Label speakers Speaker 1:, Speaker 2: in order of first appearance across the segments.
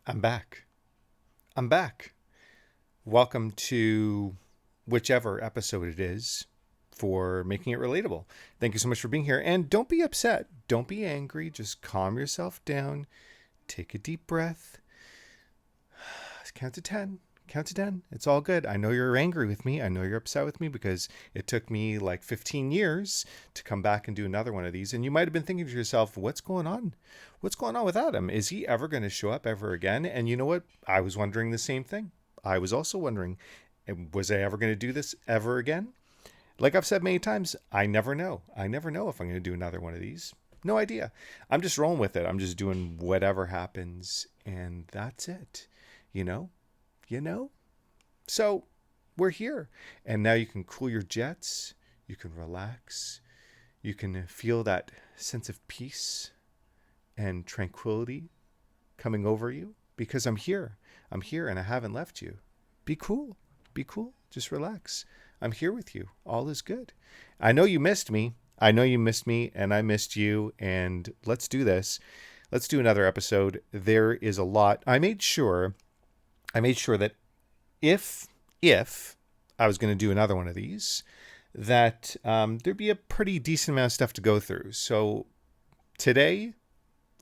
Speaker 1: I'm back. I'm back. Welcome to whichever episode it is for making it relatable. Thank you so much for being here. And don't be upset. Don't be angry. Just calm yourself down. Take a deep breath. Count to 10. Count to 10. It's all good. I know you're angry with me. I know you're upset with me because it took me like 15 years to come back and do another one of these. And you might have been thinking to yourself, what's going on? What's going on with Adam? Is he ever going to show up ever again? And you know what? I was wondering the same thing. I was also wondering, was I ever going to do this ever again? Like I've said many times, I never know. I never know if I'm going to do another one of these. No idea. I'm just rolling with it. I'm just doing whatever happens. And that's it. You know? You know? So we're here. And now you can cool your jets. You can relax. You can feel that sense of peace and tranquility coming over you because I'm here. I'm here and I haven't left you. Be cool. Be cool. Just relax. I'm here with you. All is good. I know you missed me. I know you missed me and I missed you. And let's do this. Let's do another episode. There is a lot. I made sure that if I was going to do another one of these, that there'd be a pretty decent amount of stuff to go through. So today,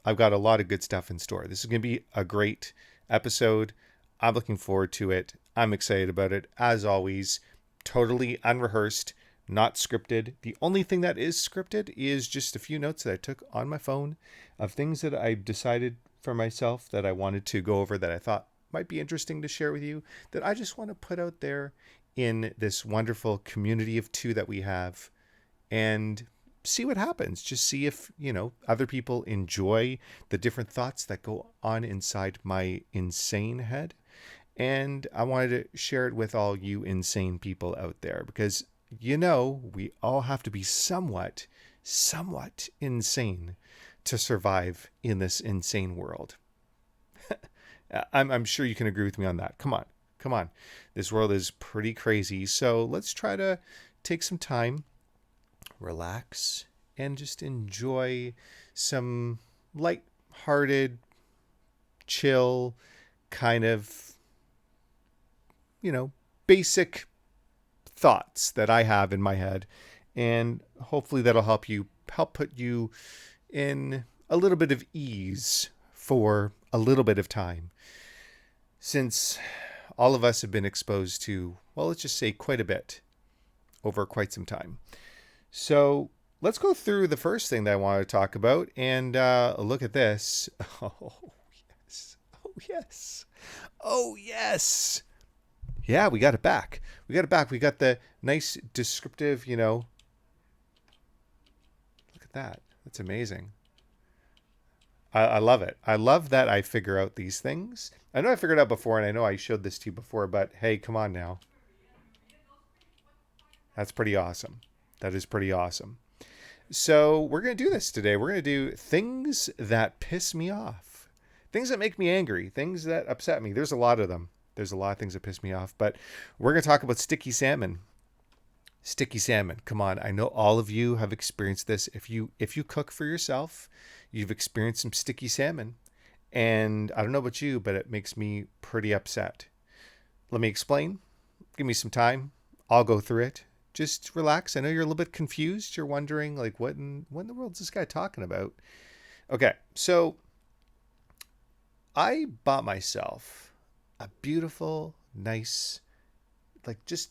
Speaker 1: I've got a lot of good stuff in store. This is going to be a great episode. I'm looking forward to it. I'm excited about it. As always, totally unrehearsed, not scripted. The only thing that is scripted is just a few notes that I took on my phone of things that I decided for myself that I wanted to go over that I thought might be interesting to share with you, that I just want to put out there in this wonderful community of two that we have and see what happens. Just see if, other people enjoy the different thoughts that go on inside my insane head. And I wanted to share it with all you insane people out there because, we all have to be somewhat insane to survive in this insane world. I'm sure you can agree with me on that. Come on. This world is pretty crazy. So let's try to take some time, relax, and just enjoy some light-hearted, chill, kind of, basic thoughts that I have in my head. And hopefully that'll help put you in a little bit of ease for a little bit of time. Since all of us have been exposed to, well, let's just say quite a bit over quite some time. So let's go through the first thing that I want to talk about and look at this. Oh, yes. Oh, yes. Oh, yes. Yeah, we got it back. We got the nice descriptive, look at that. That's amazing. I love it. I love that I figure out these things. I know I figured it out before, and I know I showed this to you before, but hey, come on now. That's pretty awesome. That is pretty awesome. So we're going to do this today. We're going to do things that piss me off. Things that make me angry. Things that upset me. There's a lot of them. There's a lot of things that piss me off, but we're going to talk about sticky salmon. Sticky salmon. Come on. I know all of you have experienced this. If you cook for yourself, you've experienced some sticky salmon. And I don't know about you, but it makes me pretty upset. Let me explain. Give me some time. I'll go through it. Just relax. I know you're a little bit confused. You're wondering, what in the world is this guy talking about? Okay, so I bought myself a beautiful, nice, just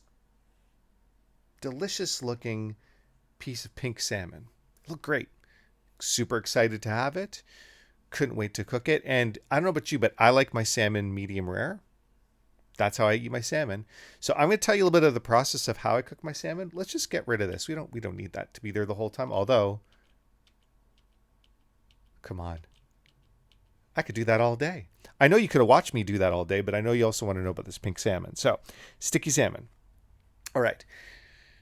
Speaker 1: delicious looking piece of pink salmon. It looked great. Super excited to have it. Couldn't wait to cook it. And I don't know about you, but I like my salmon medium rare. That's how I eat my salmon. So I'm going to tell you a little bit of the process of how I cook my salmon. Let's just get rid of this. We don't need that to be there the whole time. Although, come on. I could do that all day. I know you could have watched me do that all day, but I know you also want to know about this pink salmon. So, sticky salmon. All right.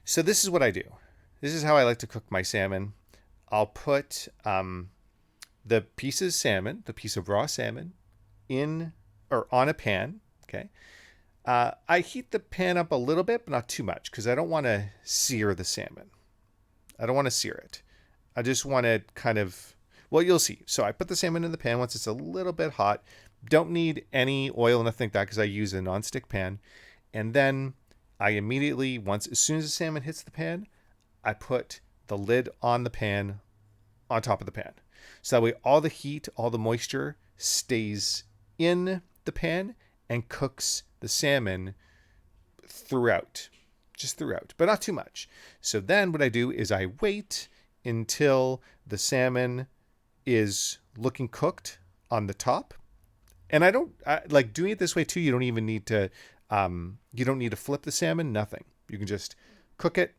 Speaker 1: So this is what I do. This is how I like to cook my salmon. I'll put the piece of raw salmon in or on a pan. Okay. I heat the pan up a little bit, but not too much because I don't want to sear the salmon. I don't want to sear it. I just want to kind of, well, you'll see. So I put the salmon in the pan once it's a little bit hot. Don't need any oil, nothing like that, because I use a nonstick pan. And then I immediately, as soon as the salmon hits the pan, I put the lid on the pan on top of the pan. So that way all the heat, all the moisture stays in the pan and cooks the salmon throughout, just throughout, but not too much. So then what I do is I wait until the salmon is looking cooked on the top. And I like doing it this way too. You don't even need to, you don't need to flip the salmon, nothing. You can just cook it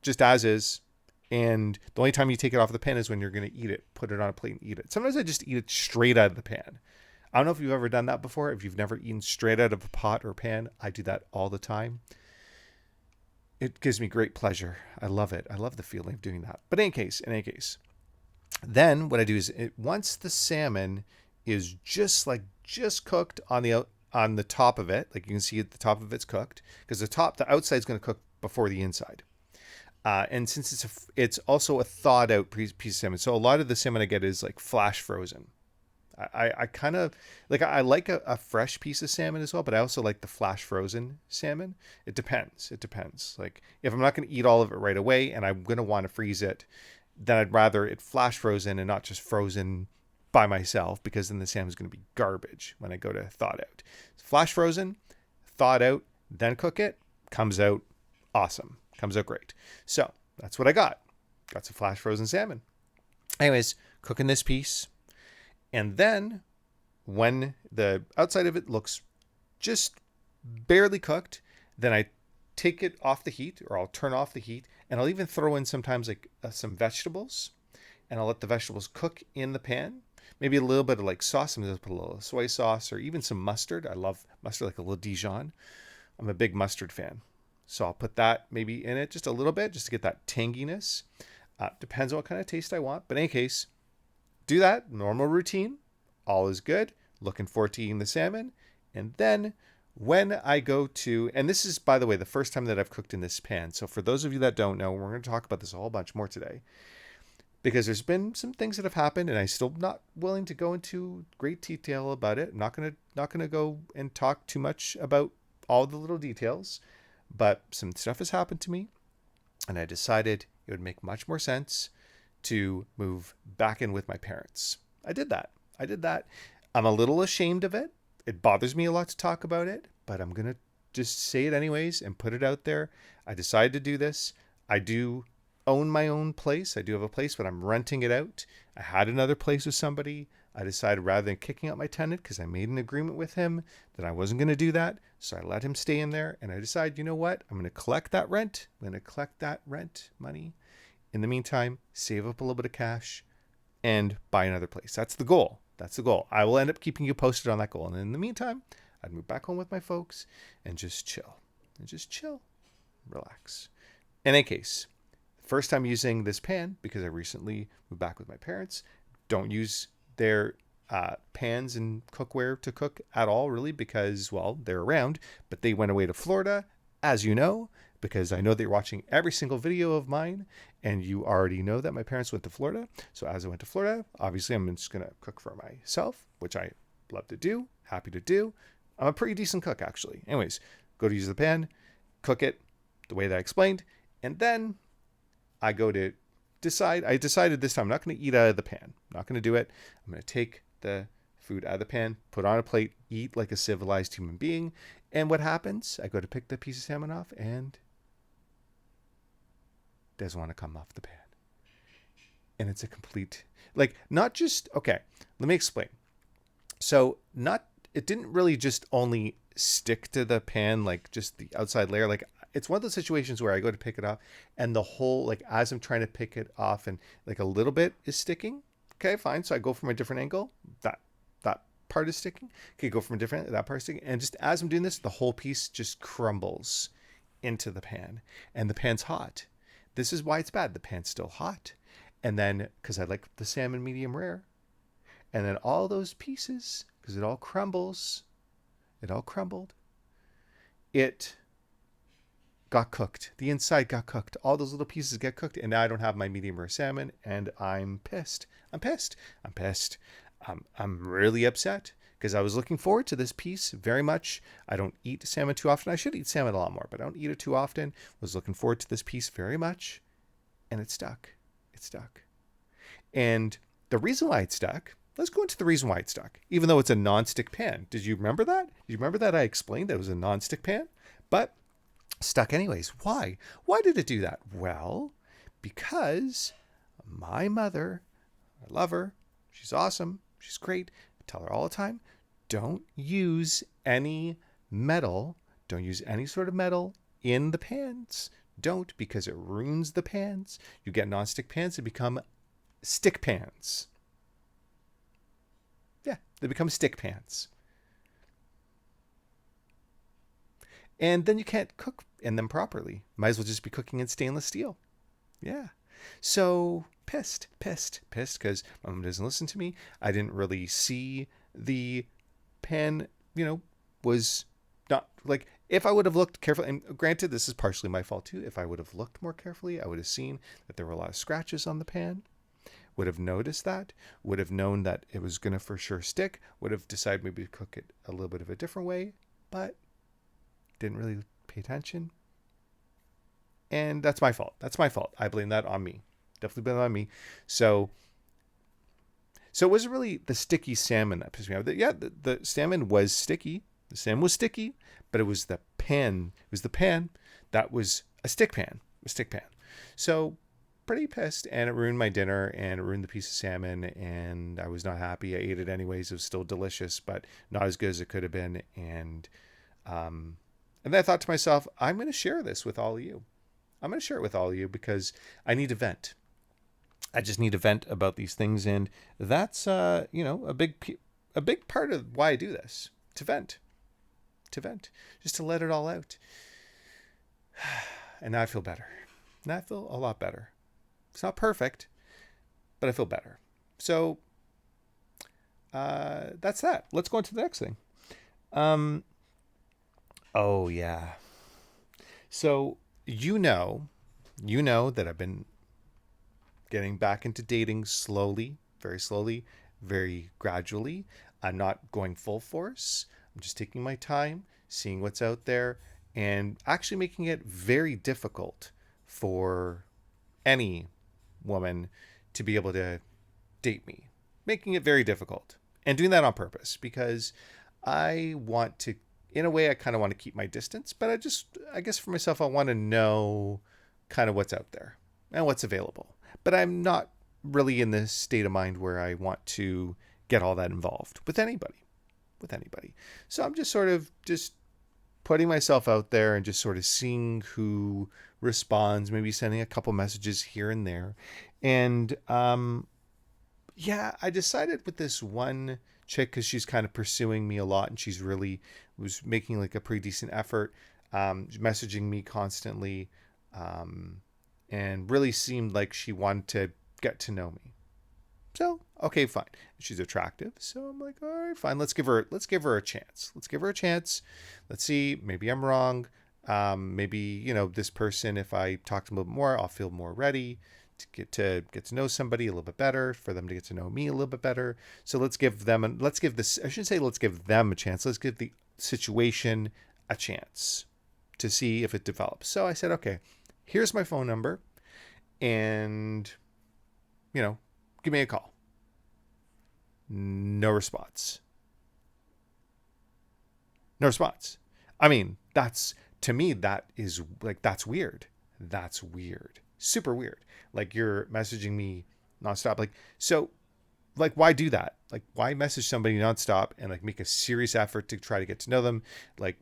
Speaker 1: just as is. And the only time you take it off the pan is when you're going to eat it, put it on a plate and eat it. Sometimes I just eat it straight out of the pan. I don't know if you've ever done that before. If you've never eaten straight out of a pot or pan, I do that all the time. It gives me great pleasure. I love it. I love the feeling of doing that. But in any case, then what I do is once the salmon is just cooked on the top of it, like you can see at the top of it's cooked, because the outside is going to cook before the inside. And since it's also a thawed out piece of salmon, so a lot of the salmon I get is like flash frozen. I kind of I like a fresh piece of salmon as well, but I also like the flash frozen salmon. It depends. Like if I'm not going to eat all of it right away and I'm going to want to freeze it, then I'd rather it flash frozen and not just frozen by myself, because then the salmon's going to be garbage when I go to thawed out. Flash frozen, thawed out, then cook it, comes out awesome. Comes out great. So that's what I got. Got some flash frozen salmon. Anyways, cooking this piece. And then when the outside of it looks just barely cooked, then I take it off the heat, or I'll turn off the heat, and I'll even throw in sometimes some vegetables, and I'll let the vegetables cook in the pan. Maybe a little bit of like sauce. I'm going to put a little soy sauce or even some mustard. I love mustard, like a little Dijon. I'm a big mustard fan. So I'll put that maybe in it just a little bit, just to get that tanginess. Depends on what kind of taste I want. But in any case, do that. Normal routine. All is good. Looking forward to eating the salmon. And then when I go to, and this is, by the way, the first time that I've cooked in this pan. So for those of you that don't know, we're going to talk about this a whole bunch more today, because there's been some things that have happened, and I'm still not willing to go into great detail about it. I'm not gonna go and talk too much about all the little details, but some stuff has happened to me, and I decided it would make much more sense to move back in with my parents. I did that. I'm a little ashamed of it. It bothers me a lot to talk about it, but I'm gonna just say it anyways and put it out there. I decided to do this. I do own my own place. I do have a place, but I'm renting it out. I had another place with somebody. I decided, rather than kicking out my tenant, because I made an agreement with him that I wasn't going to do that, so I let him stay in there. And I decided, you know what? I'm going to collect that rent. I'm going to collect that rent money. In the meantime, save up a little bit of cash and buy another place. That's the goal. I will end up keeping you posted on that goal. And in the meantime, I'd move back home with my folks and just chill. Relax. In any case, first time using this pan, because I recently moved back with my parents. Don't use their pans and cookware to cook at all, really, because, well, they're around, but they went away to Florida, as you know, because I know they're watching every single video of mine, and you already know that my parents went to Florida. So as I went to Florida, obviously I'm just going to cook for myself, which I love to do, happy to do. I'm a pretty decent cook, actually. Anyways, go to use the pan, cook it the way that I explained, and then I decided this time I'm not going to eat out of the pan. I'm not going to do it. I'm going to take the food out of the pan, put on a plate, eat like a civilized human being. And what happens? I go to pick the piece of salmon off, and it doesn't want to come off the pan. And it's a complete, not just, okay, let me explain. So it didn't really just only stick to the pan, like just the outside layer. It's one of those situations where I go to pick it up, and the whole, as I'm trying to pick it off, and a little bit is sticking. Okay, fine. So I go from a different angle. That part is sticking. Okay, go from that part is sticking. And just as I'm doing this, the whole piece just crumbles into the pan, and the pan's hot. This is why it's bad. The pan's still hot. And then, because I like the salmon medium rare, and then all those pieces, because it all crumbled. It got cooked. The inside got cooked. All those little pieces get cooked, and now I don't have my medium rare salmon, and I'm pissed. I'm really upset, because I was looking forward to this piece very much. I don't eat salmon too often. I should eat salmon a lot more, but I don't eat it too often. Was looking forward to this piece very much, and it stuck. It stuck. And the reason why it stuck, let's go into the reason why it stuck, even though it's a non-stick pan. Did you remember that? Did you remember that I explained that it was a non-stick pan? But stuck anyways. Why? Why did it do that? Well, because my mother, I love her. She's awesome. She's great. I tell her all the time, don't use any metal. Don't use any sort of metal in the pans. Don't, because it ruins the pans. You get non-stick pans that become stick pans. Yeah, they become stick pans. And then you can't cook in them properly. Might as well just be cooking in stainless steel. Yeah. So pissed because my mom doesn't listen to me. I didn't really see the pan, was not like, if I would have looked carefully, and granted, this is partially my fault too. If I would have looked more carefully, I would have seen that there were a lot of scratches on the pan, would have noticed that, would have known that it was going to for sure stick, would have decided maybe to cook it a little bit of a different way, but didn't really pay attention. And that's my fault. That's my fault. I blame that on me. Definitely blame that on me. So it wasn't really the sticky salmon that pissed me off. Yeah, the salmon was sticky. The salmon was sticky, but it was the pan. It was the pan that was a stick pan. So pretty pissed, and it ruined my dinner, and it ruined the piece of salmon, and I was not happy. I ate it anyways. It was still delicious, but not as good as it could have been. And then I thought to myself, I'm going to share this with all of you. I'm going to share it with all of you because I need to vent. I just need to vent about these things, and that's a big part of why I do this. To vent, just to let it all out. And now I feel better. Now I feel a lot better. It's not perfect, but I feel better. So that's that. Let's go on to the next thing. Oh yeah. So you know that I've been getting back into dating slowly, very gradually. I'm not going full force. I'm just taking my time, seeing what's out there, and actually making it very difficult for any woman to be able to date me. Making it very difficult. And doing that on purpose because I want to, in a way, I kind of want to keep my distance, but I guess for myself, I want to know kind of what's out there and what's available. But I'm not really in the state of mind where I want to get all that involved with anybody. So I'm just sort of just putting myself out there and just sort of seeing who responds, maybe sending a couple messages here and there. And I decided with this one chick, because she's kind of pursuing me a lot and she's really was making like a pretty decent effort, messaging me constantly, and really seemed like she wanted to get to know me. So, okay, fine. She's attractive. So I'm like, all right, fine. Let's give her a chance. Let's see. Maybe I'm wrong. Maybe, this person, if I talk to them a little bit more, I'll feel more ready to get to know somebody a little bit better, for them to get to know me a little bit better. So let's give them a chance. Let's give the situation a chance to see if it develops. So I said, okay, here's my phone number, and, give me a call. No response. I mean, to me, that is like, that's weird. Super weird. Like, you're messaging me nonstop. Like, so, like, why do that? Like, why message somebody nonstop and like make a serious effort to try to get to know them? Like,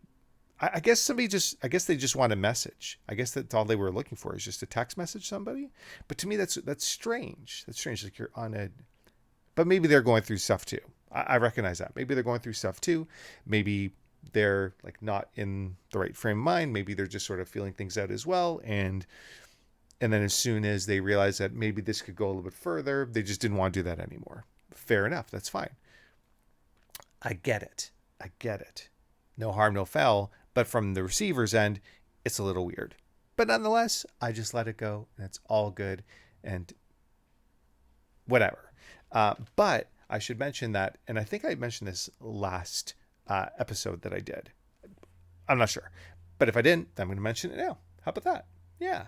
Speaker 1: I guess they just want a message. I guess that's all they were looking for, is just a text message somebody. But to me, that's strange. Like, you're on a, but maybe they're going through stuff too. I recognize that. Maybe they're going through stuff too. Maybe they're like not in the right frame of mind. Maybe they're just sort of feeling things out as well. And then as soon as they realize that maybe this could go a little bit further, they just didn't want to do that anymore. Fair enough. That's fine. I get it. No harm, no foul. But from the receiver's end, it's a little weird. But nonetheless, I just let it go, and it's all good, and whatever. But I should mention that, and I think I mentioned this last episode that I did. I'm not sure. But if I didn't, then I'm going to mention it now. How about that? Yeah.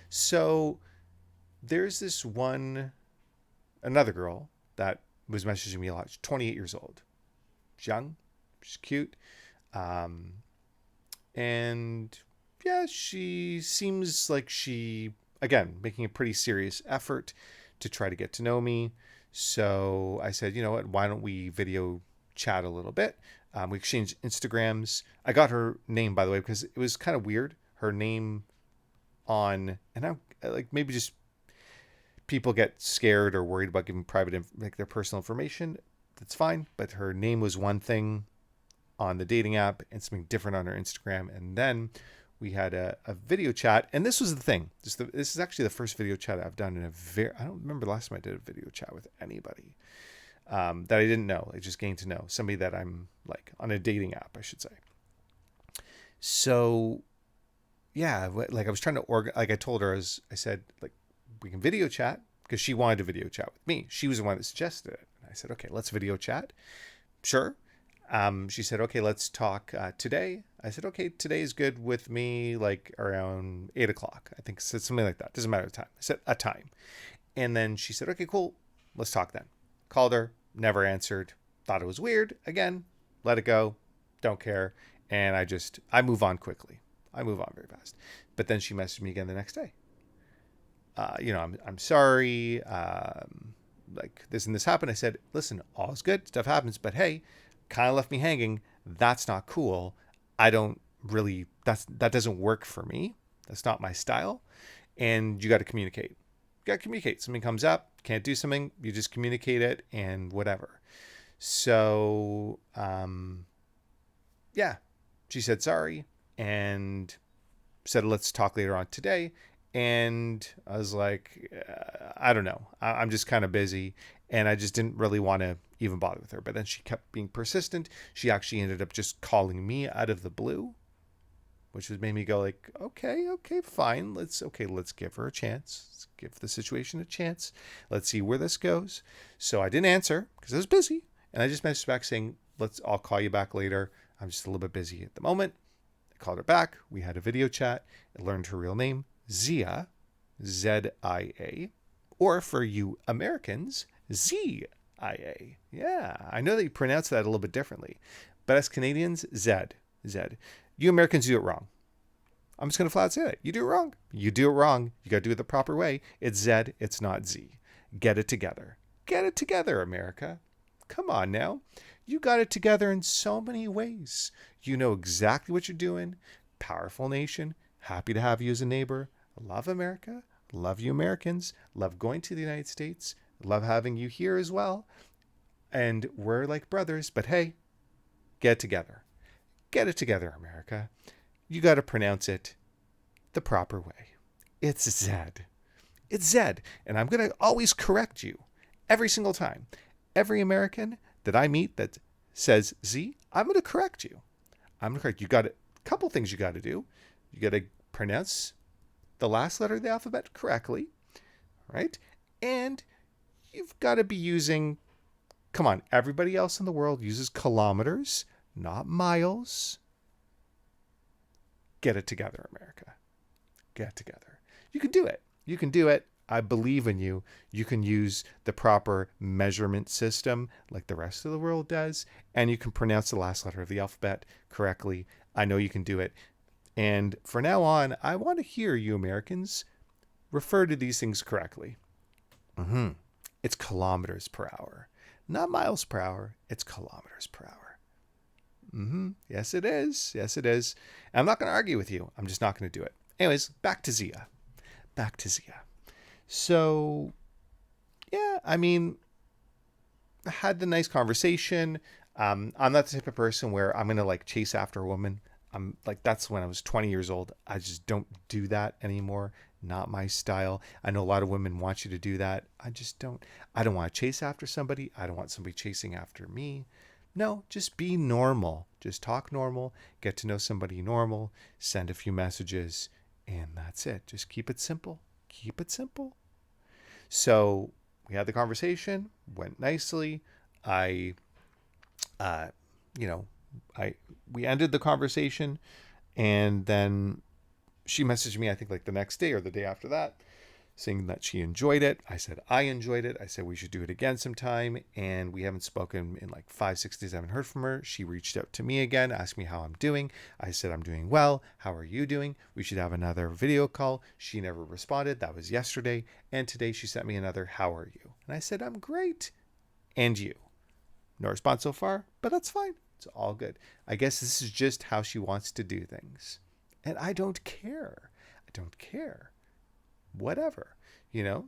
Speaker 1: So there's this another girl that was messaging me a lot. She's 28 years old. She's young. She's cute. Um, and yeah, she seems like she, again, making a pretty serious effort to try to get to know me. So I said, you know what, why don't we video chat a little bit? We exchanged Instagrams. I got her name, by the way, because it was kind of weird. Her name on, and I'm like, maybe just people get scared or worried about giving like their personal information. That's fine. But her name was one thing on the dating app and something different on her Instagram. And then we had a video chat. And this was the thing. This is actually the first video chat I've done in I don't remember the last time I did a video chat with anybody that I didn't know. I just gained to know somebody that I'm like on a dating app, I should say. So yeah, like I was trying to like I told her, I said, like, we can video chat, because she wanted to video chat with me. She was the one that suggested it. And I said, okay, let's video chat. Sure. She said, okay, let's talk today. I said, okay, today is good with me, like around 8 o'clock. I think it's something like that. Doesn't matter the time. I said a time. And then she said, okay, cool. Let's talk then. Called her, never answered. Thought it was weird. Again, let it go. Don't care. And I move on quickly. I move on very fast. But then she messaged me again the next day. I'm sorry. Like this and this happened. I said, listen, all's good. Stuff happens. But hey, kind of left me hanging. That's not cool. I don't really, that doesn't work for me. That's not my style. And you got to communicate. You got to communicate. Something comes up, can't do something, you just communicate it and whatever. So, yeah, she said sorry and said, let's talk later on today. And I was like, I don't know. I'm just kind of busy. And I just didn't really want to even bother with her. But then she kept being persistent. She actually ended up just calling me out of the blue, which made me go like, okay, fine. Let's give her a chance. Let's give the situation a chance. Let's see where this goes. So I didn't answer because I was busy. And I just messaged back saying, I'll call you back later. I'm just a little bit busy at the moment. I called her back. We had a video chat. I learned her real name, Zia, Z-I-A, or for you Americans, Z-I-A. Yeah, I know that you pronounce that a little bit differently, but as Canadians, Z. You Americans do it wrong. I'm just going to flat say it. You do it wrong. You do it wrong. You got to do it the proper way. It's Z, it's not Z. Get it together. Get it together, America. Come on now. You got it together in so many ways. You know exactly what you're doing. Powerful nation. Happy to have you as a neighbor. Love America. Love you Americans. Love going to the United States. Love having you here as well. And we're like brothers. But hey, get it together. Get it together, America. You got to pronounce it the proper way. It's Zed. It's Zed. And I'm going to always correct you every single time. Every American that I meet that says Z, I'm going to correct you. I'm going to correct you. Got a couple things you got to do. You got to pronounce the last letter of the alphabet correctly, right? And you've got to be using, come on, everybody else in the world uses kilometers, not miles. Get it together, America. Get it together. You can do it. You can do it. I believe in you. You can use the proper measurement system like the rest of the world does, and you can pronounce the last letter of the alphabet correctly. I know you can do it. And for now on, I want to hear you Americans refer to these things correctly. It's kilometers per hour, not miles per hour. It's kilometers per hour. Yes, it is. Yes, it is. And I'm not going to argue with you. I'm just not going to do it. Anyways, back to Zia. So, yeah, I mean, I had the nice conversation. I'm not the type of person where I'm going to like chase after a woman. I'm like, that's when I was 20 years old. I just don't do that anymore. Not my style. I know a lot of women want you to do that. I just don't. I don't want to chase after somebody. I don't want somebody chasing after me. No, just be normal. Just talk normal. Get to know somebody normal. Send a few messages. And that's it. Just keep it simple. Keep it simple. So we had the conversation. Went nicely. I, you know, we ended the conversation, and then she messaged me, I think like the next day or the day after that, saying that she enjoyed it. I said I enjoyed it. I said we should do it again sometime, and we haven't spoken in like 5-6 days. I haven't heard from her. She reached out to me again, asked me how I'm doing. I said I'm doing well. How are you doing? We should have another video call. She never responded. That was yesterday, and today she sent me another how are you? And I said I'm great. And you? No response so far, but that's fine. It's all good. I guess this is just how she wants to do things. And I don't care. I don't care. Whatever.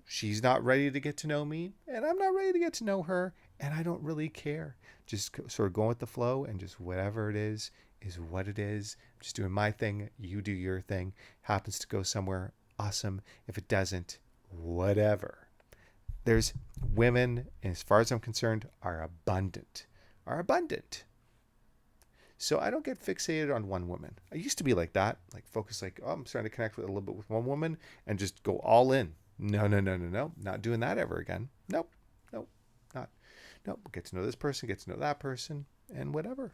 Speaker 1: She's not ready to get to know me, and I'm not ready to get to know her, and I don't really care. Just sort of going with the flow, and just whatever it is what it is. I'm just doing my thing. You do your thing. Happens to go somewhere, awesome. If it doesn't, whatever. There's women, as far as I'm concerned, are abundant. So I don't get fixated on one woman. I used to be like that, like focus like, oh, I'm starting to connect with a little bit with one woman and just go all in. No. Not doing that ever again. Nope. Not. Nope. Get to know this person, get to know that person, and whatever.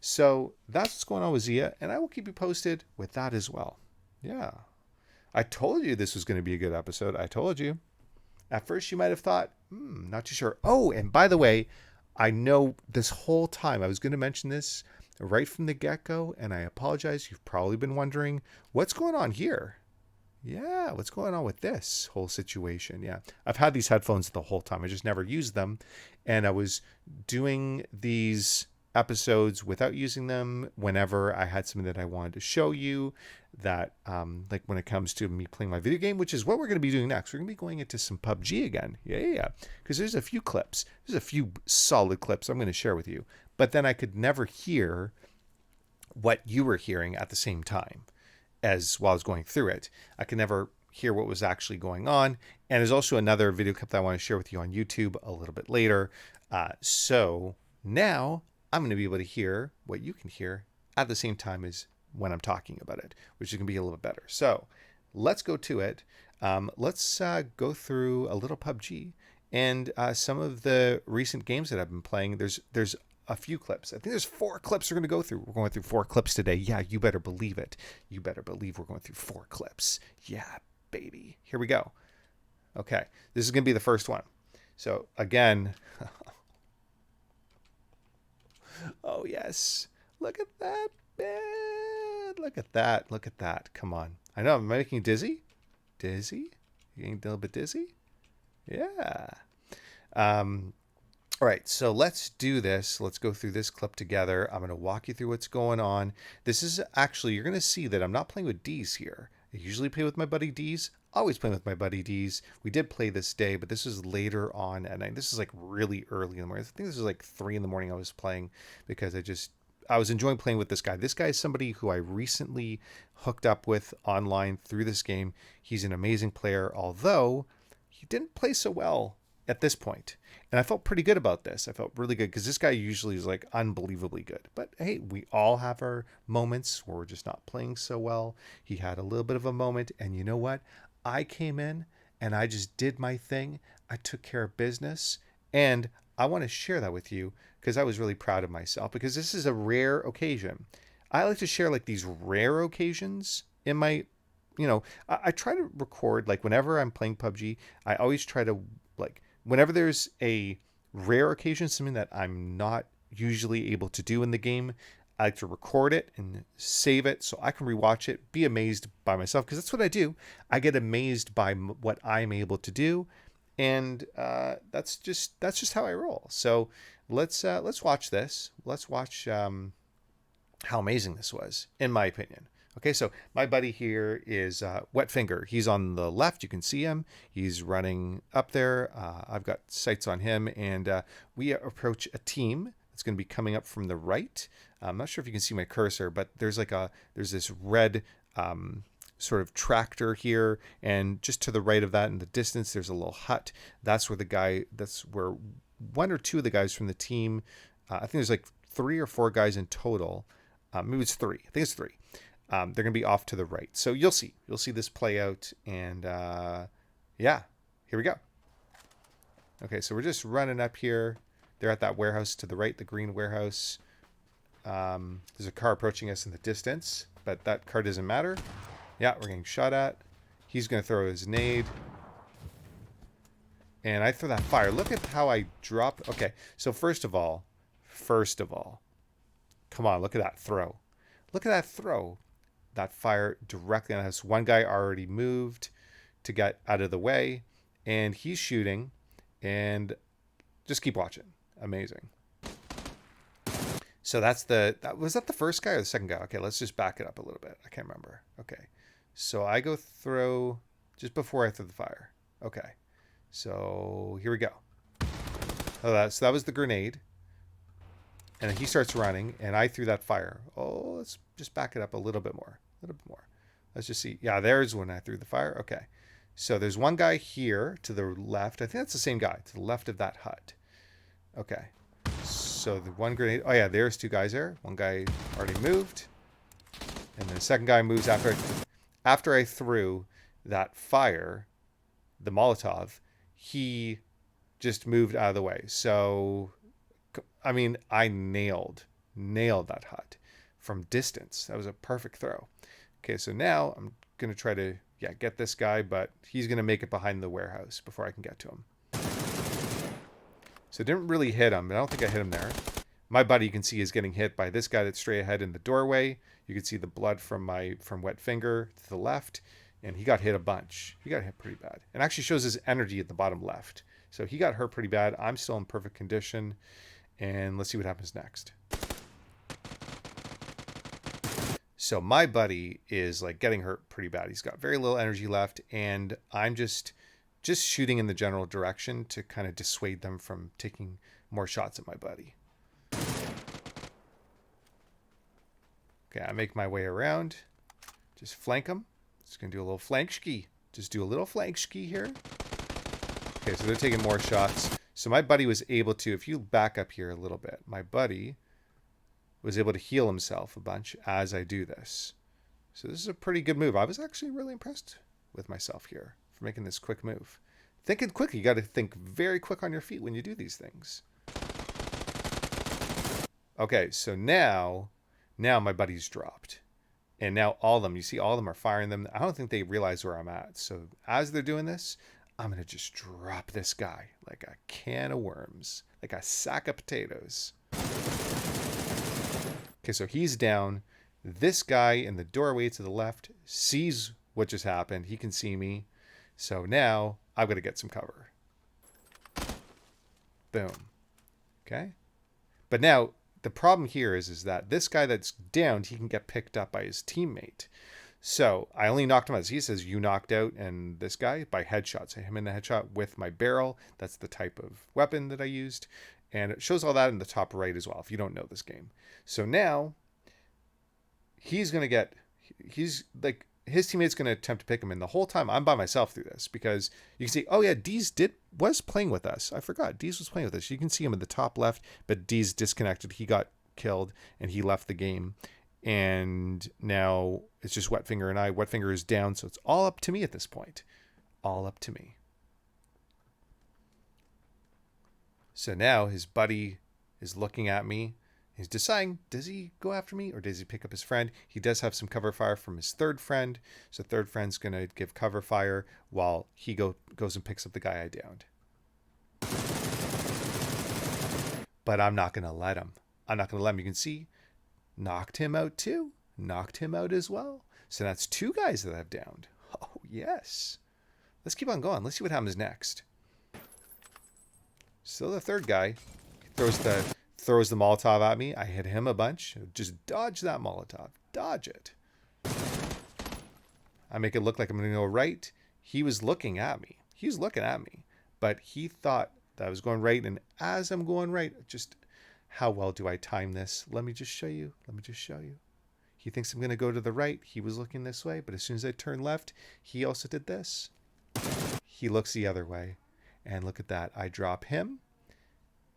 Speaker 1: So that's what's going on with Zia, and I will keep you posted with that as well. Yeah. I told you this was going to be a good episode. I told you. At first, you might have thought, not too sure. Oh, and by the way, I know this whole time I was going to mention this right from the get-go, and I apologize. You've probably been wondering, what's going on here? Yeah, what's going on with this whole situation? Yeah, I've had these headphones the whole time. I just never used them, and I was doing these episodes without using them whenever I had something that I wanted to show you that like when it comes to me playing my video game, which is what we're going to be doing next. We're going to be going into some PUBG again. Yeah. Because there's a few clips. There's a few solid clips I'm going to share with you. But then I could never hear what you were hearing at the same time as while I was going through it. I could never hear what was actually going on. And there's also another video clip that I want to share with you on YouTube a little bit later. So now I'm going to be able to hear what you can hear at the same time as when I'm talking about it, which is going to be a little bit better. So let's go to it. Let's go through a little PUBG and some of the recent games that I've been playing. There's a few clips. I think there's 4 clips we're going to go through. We're going through 4 clips today. Yeah, you better believe it. You better believe we're going through 4 clips. Yeah, baby. Here we go. Okay, this is going to be the first one. So again, oh yes, look at that bed. Look at that. Come on. I know, am I making you dizzy? Dizzy? You getting a little bit dizzy? Yeah. All right, so let's do this. Let's go through this clip together. I'm going to walk you through what's going on. This is actually, you're going to see that I'm not playing with D's here. I usually play with my buddy D's. Always playing with my buddy D's. We did play this day, but this is later on at night. This is like really early in the morning. I think this is like 3 in the morning I was playing because I was enjoying playing with this guy. This guy is somebody who I recently hooked up with online through this game. He's an amazing player, although he didn't play so well at this point. And I felt pretty good about this. I felt really good because this guy usually is like unbelievably good. But hey, we all have our moments where we're just not playing so well. He had a little bit of a moment. And you know what? I came in and I just did my thing. I took care of business. And I want to share that with you because I was really proud of myself because this is a rare occasion. I like to share like these rare occasions in my, I try to record like whenever I'm playing PUBG, I always try to like, whenever there's a rare occasion, something that I'm not usually able to do in the game, I like to record it and save it so I can rewatch it, be amazed by myself, because that's what I do. I get amazed by what I'm able to do, and that's just how I roll. So let's watch this. Let's watch how amazing this was, in my opinion. Okay, so my buddy here is Wet Finger. He's on the left. You can see him. He's running up there. I've got sights on him, and we approach a team that's going to be coming up from the right. I'm not sure if you can see my cursor, but there's this red sort of tractor here, and just to the right of that in the distance, there's a little hut. That's where 1 or 2 of the guys from the team. I think there's like 3 or 4 guys in total. Maybe it's 3. I think it's 3. They're going to be off to the right. So you'll see this play out. And yeah, here we go. Okay, so we're just running up here. They're at that warehouse to the right, the green warehouse. There's a car approaching us in the distance, but that car doesn't matter. Yeah, we're getting shot at. He's going to throw his nade. And I throw that fire. Look at how I drop. Okay, so first of all, come on, look at that throw. Look at that throw. That fire directly on us. One guy already moved to get out of the way, and he's shooting. And just keep watching. Amazing. So was that the first guy or the second guy? Okay, let's just back it up a little bit. I can't remember. Okay, so I go throw just before I throw the fire. Okay, so here we go. So that was the grenade. And then he starts running, and I threw that fire. Oh, let's just back it up a little bit more. Let's just see. Yeah, there's when I threw the fire. Okay. So there's one guy here to the left. I think that's the same guy to the left of that hut. Okay. So the one grenade. Oh, yeah, there's two guys there. One guy already moved. And then the second guy moves after I threw that fire, the Molotov, he just moved out of the way. So, I mean, I nailed that hut from distance. That was a perfect throw. Okay, so now I'm going to try to, get this guy, but he's going to make it behind the warehouse before I can get to him. So didn't really hit him, but I don't think I hit him there. My buddy, you can see, is getting hit by this guy that's straight ahead in the doorway. You can see the blood from wet finger to the left, and he got hit a bunch. He got hit pretty bad. It actually shows his energy at the bottom left. So he got hurt pretty bad. I'm still in perfect condition, and let's see what happens next. So my buddy is like getting hurt pretty bad. He's got very little energy left, and I'm just shooting in the general direction to kind of dissuade them from taking more shots at my buddy. Okay, I make my way around. Just flank them. Just going to do a little flank ski. Just do a little flank ski here. Okay, so they're taking more shots. So my buddy was able to, if you back up here a little bit, my buddy was able to heal himself a bunch as I do this. So this is a pretty good move. I was actually really impressed with myself here for making this quick move. Thinking quickly. You got to think very quick on your feet when you do these things. Okay, so now my buddy's dropped. And now all of them, you see all of them are firing them. I don't think they realize where I'm at. So as they're doing this, I'm going to just drop this guy like a can of worms, like a sack of potatoes. Okay, so he's down. This guy in the doorway to the left sees what just happened. He can see me. So now I've got to get some cover. Boom. Okay. But now the problem here is that this guy that's downed, he can get picked up by his teammate. So I only knocked him out. He says you knocked out, and this guy by headshots. I hit him in the headshot with my barrel. That's the type of weapon that I used. And it shows all that in the top right as well, if you don't know this game. So now he's going to get, his teammate's going to attempt to pick him. And the whole time I'm by myself through this, because you can see, oh yeah, Deez was playing with us. I forgot. Deez was playing with us. You can see him in the top left, but Deez disconnected. He got killed and he left the game. And now it's just Wetfinger and I. Wetfinger is down, so it's all up to me at this point. All up to me. So now his buddy is looking at me. He's deciding, does he go after me or does he pick up his friend? He does have some cover fire from his third friend. So third friend's going to give cover fire while he goes and picks up the guy I downed. But I'm not going to let him. You can see, knocked him out too. Knocked him out as well. So that's two guys that I've downed. Oh, yes. Let's keep on going. Let's see what happens next. So the third guy throws the Molotov at me. I hit him a bunch. Just dodge that Molotov. Dodge it. I make it look like I'm going to go right. He was looking at me. But he thought that I was going right. And as I'm going right, just how well do I time this? Let me just show you. He thinks I'm going to go to the right. He was looking this way. But as soon as I turn left, he also did this. He looks the other way. And look at that. I drop him.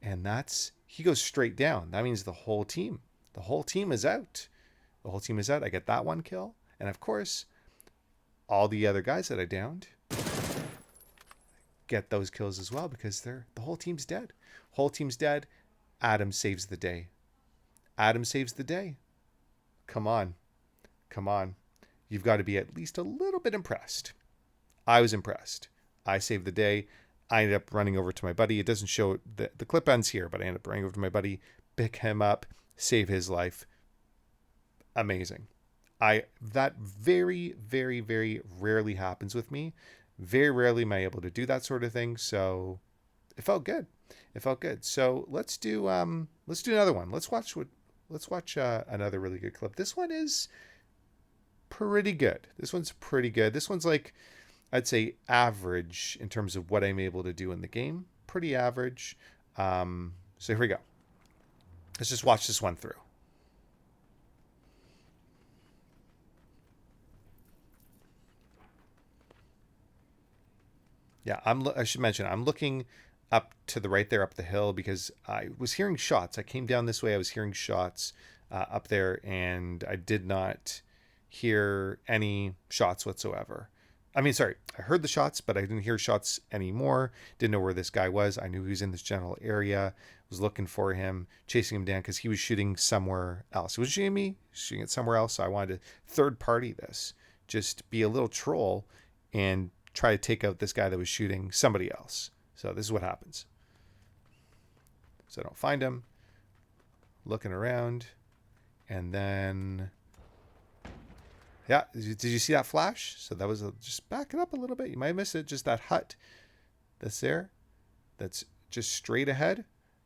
Speaker 1: And he goes straight down. That means the whole team is out. I get that one kill. And of course, all the other guys that I downed get those kills as well because the whole team's dead. Whole team's dead. Adam saves the day. Adam saves the day. Come on. Come on. You've got to be at least a little bit impressed. I was impressed. I saved the day. I ended up running over to my buddy. It doesn't show the clip ends here, but I ended up running over to my buddy, pick him up, save his life. Amazing. That very, very, very rarely happens with me. Very rarely am I able to do that sort of thing. So it felt good. It felt good. So let's do another one. Let's watch another really good clip. This one is pretty good. This one's pretty good. This one's like, I'd say average in terms of what I'm able to do in the game. Pretty average. So here we go. Let's just watch this one through. Yeah, I should mention, I'm looking up to the right there, up the hill, because I was hearing shots. I came down this way. I was hearing shots up there, and I did not hear any shots whatsoever. I mean, sorry, I heard the shots, but I didn't hear shots anymore. Didn't know where this guy was. I knew he was in this general area. Was looking for him, chasing him down because he was shooting somewhere else. He was shooting me, shooting it somewhere else. So I wanted to third party this, just be a little troll and try to take out this guy that was shooting somebody else. So this is what happens. So I don't find him. Looking around. And then... yeah, did you see that flash? So that was just back it up a little bit. You might miss it. Just that hut that's there. That's just straight ahead.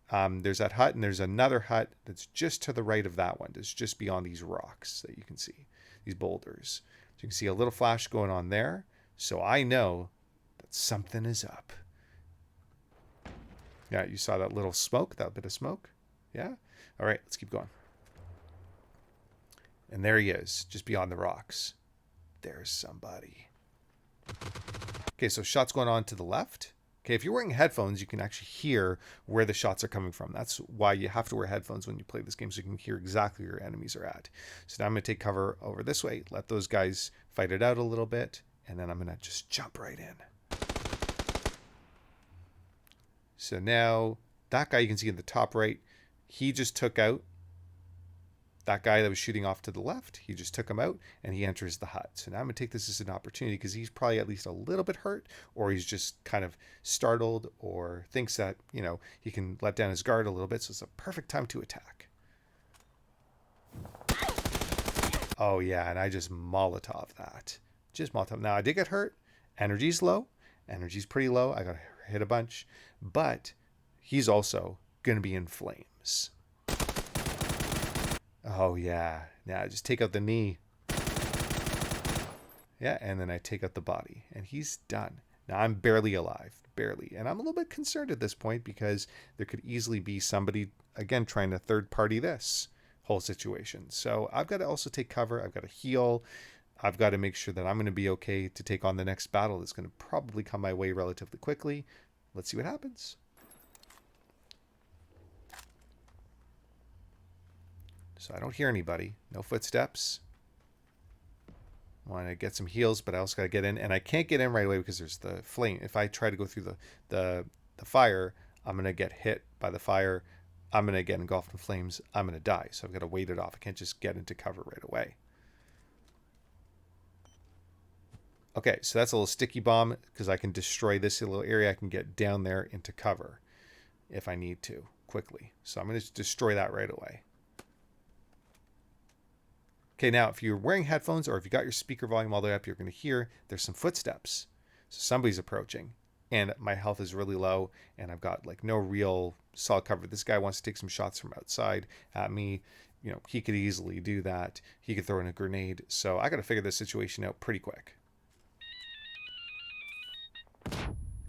Speaker 1: There's that hut, and there's another hut that's just to the right of that one. It's just beyond these rocks that you can see. These boulders. So you can see a little flash going on there. So I know that something is up. Yeah, you saw that little smoke, that bit of smoke. Yeah? All right, let's keep going. And there he is, just beyond the rocks. There's somebody. Okay, so shots going on to the left. Okay, if you're wearing headphones, you can actually hear where the shots are coming from. That's why you have to wear headphones when you play this game, so you can hear exactly where your enemies are at. So now I'm going to take cover over this way, let those guys fight it out a little bit, and then I'm going to just jump right in. So now, that guy you can see in the top right, he just took out that guy that was shooting off to the left. He just took him out, and he enters the hut. So now I'm going to take this as an opportunity because he's probably at least a little bit hurt, or he's just kind of startled, or thinks that, you know, he can let down his guard a little bit. So it's a perfect time to attack. Oh, yeah, and I just Molotov that. Just Molotov. Now, I did get hurt. Energy's low. Energy's pretty low. I got hit a bunch. But he's also going to be in flames. Oh, yeah. Now I just take out the knee. Yeah, and then I take out the body. And he's done. Now I'm barely alive. Barely. And I'm a little bit concerned at this point because there could easily be somebody, again, trying to third party this whole situation. So I've got to also take cover. I've got to heal. I've got to make sure that I'm going to be okay to take on the next battle that's going to probably come my way relatively quickly. Let's see what happens. So I don't hear anybody. No footsteps. I want to get some heals, but I also got to get in. And I can't get in right away because there's the flame. If I try to go through the fire, I'm going to get hit by the fire. I'm going to get engulfed in flames. I'm going to die. So I've got to wait it off. I can't just get into cover right away. Okay, so that's a little sticky bomb because I can destroy this little area. I can get down there into cover if I need to quickly. So I'm going to destroy that right away. Okay, now if you're wearing headphones or if you got your speaker volume all the way up, you're going to hear there's some footsteps. So somebody's approaching and my health is really low and I've got like no real solid cover. This guy wants to take some shots from outside at me. You know, he could easily do that. He could throw in a grenade. So I got to figure this situation out pretty quick.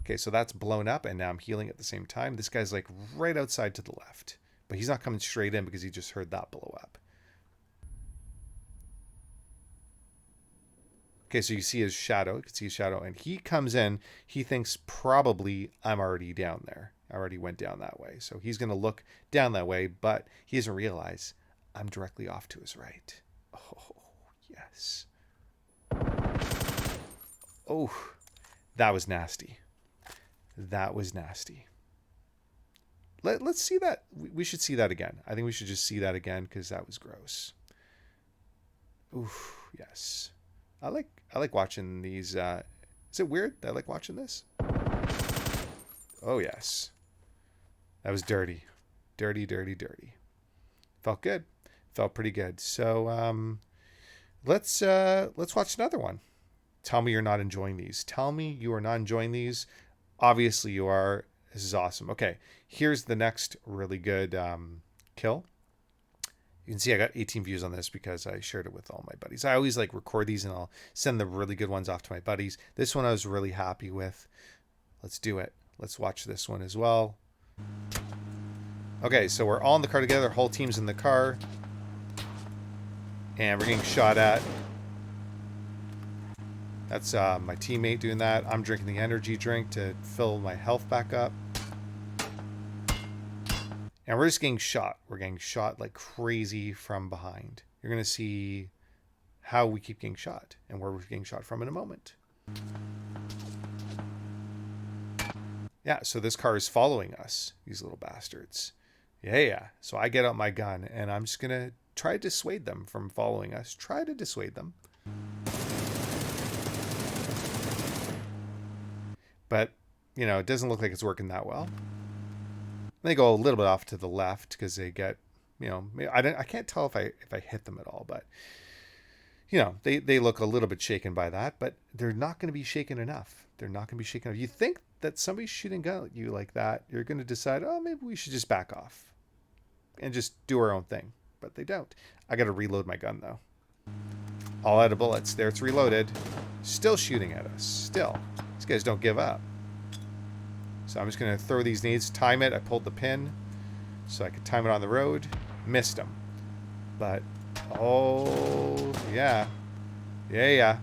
Speaker 1: Okay, so that's blown up and now I'm healing at the same time. This guy's like right outside to the left, but he's not coming straight in because he just heard that blow up. Okay, so you see his shadow. You can see his shadow. And he comes in. He thinks probably I'm already down there. I already went down that way. So he's going to look down that way, but he doesn't realize I'm directly off to his right. Oh, yes. Oh, that was nasty. That was nasty. Let's see that. We should see that again. I think we should just see that again because that was gross. Oof, yes. I like watching these. Is it weird that I like watching this? Oh yes. That was dirty. Dirty, dirty, dirty. Felt good. Felt pretty good. So let's watch another one. Tell me you're not enjoying these. Tell me you are not enjoying these. Obviously you are. This is awesome. Okay, here's the next really good kill. You can see I got 18 views on this because I shared it with all my buddies. I always like record these and I'll send the really good ones off to my buddies. This one I was really happy with. Let's do it. Let's watch this one as well. Okay, so we're all in the car together. Whole team's in the car. And we're getting shot at. That's my teammate doing that. I'm drinking the energy drink to fill my health back up. And we're just getting shot. We're getting shot like crazy from behind. You're going to see how we keep getting shot and where we're getting shot from in a moment. Yeah, so this car is following us, these little bastards. Yeah. So I get out my gun and I'm just going to try to dissuade them from following us. Try to dissuade them. But, you know, it doesn't look like it's working that well. They go a little bit off to the left because they get, you know, I can't tell if I hit them at all, but, you know, they look a little bit shaken by that, but they're not going to be shaken enough. They're not going to be shaken enough. You think that somebody's shooting gun at you like that, you're going to decide, oh, maybe we should just back off and just do our own thing. But they don't. I got to reload my gun, though. All out of bullets. There, it's reloaded. Still shooting at us. Still. These guys don't give up. So I'm just going to throw these nades, time it. I pulled the pin so I could time it on the road. Missed them. But, oh, yeah. Yeah.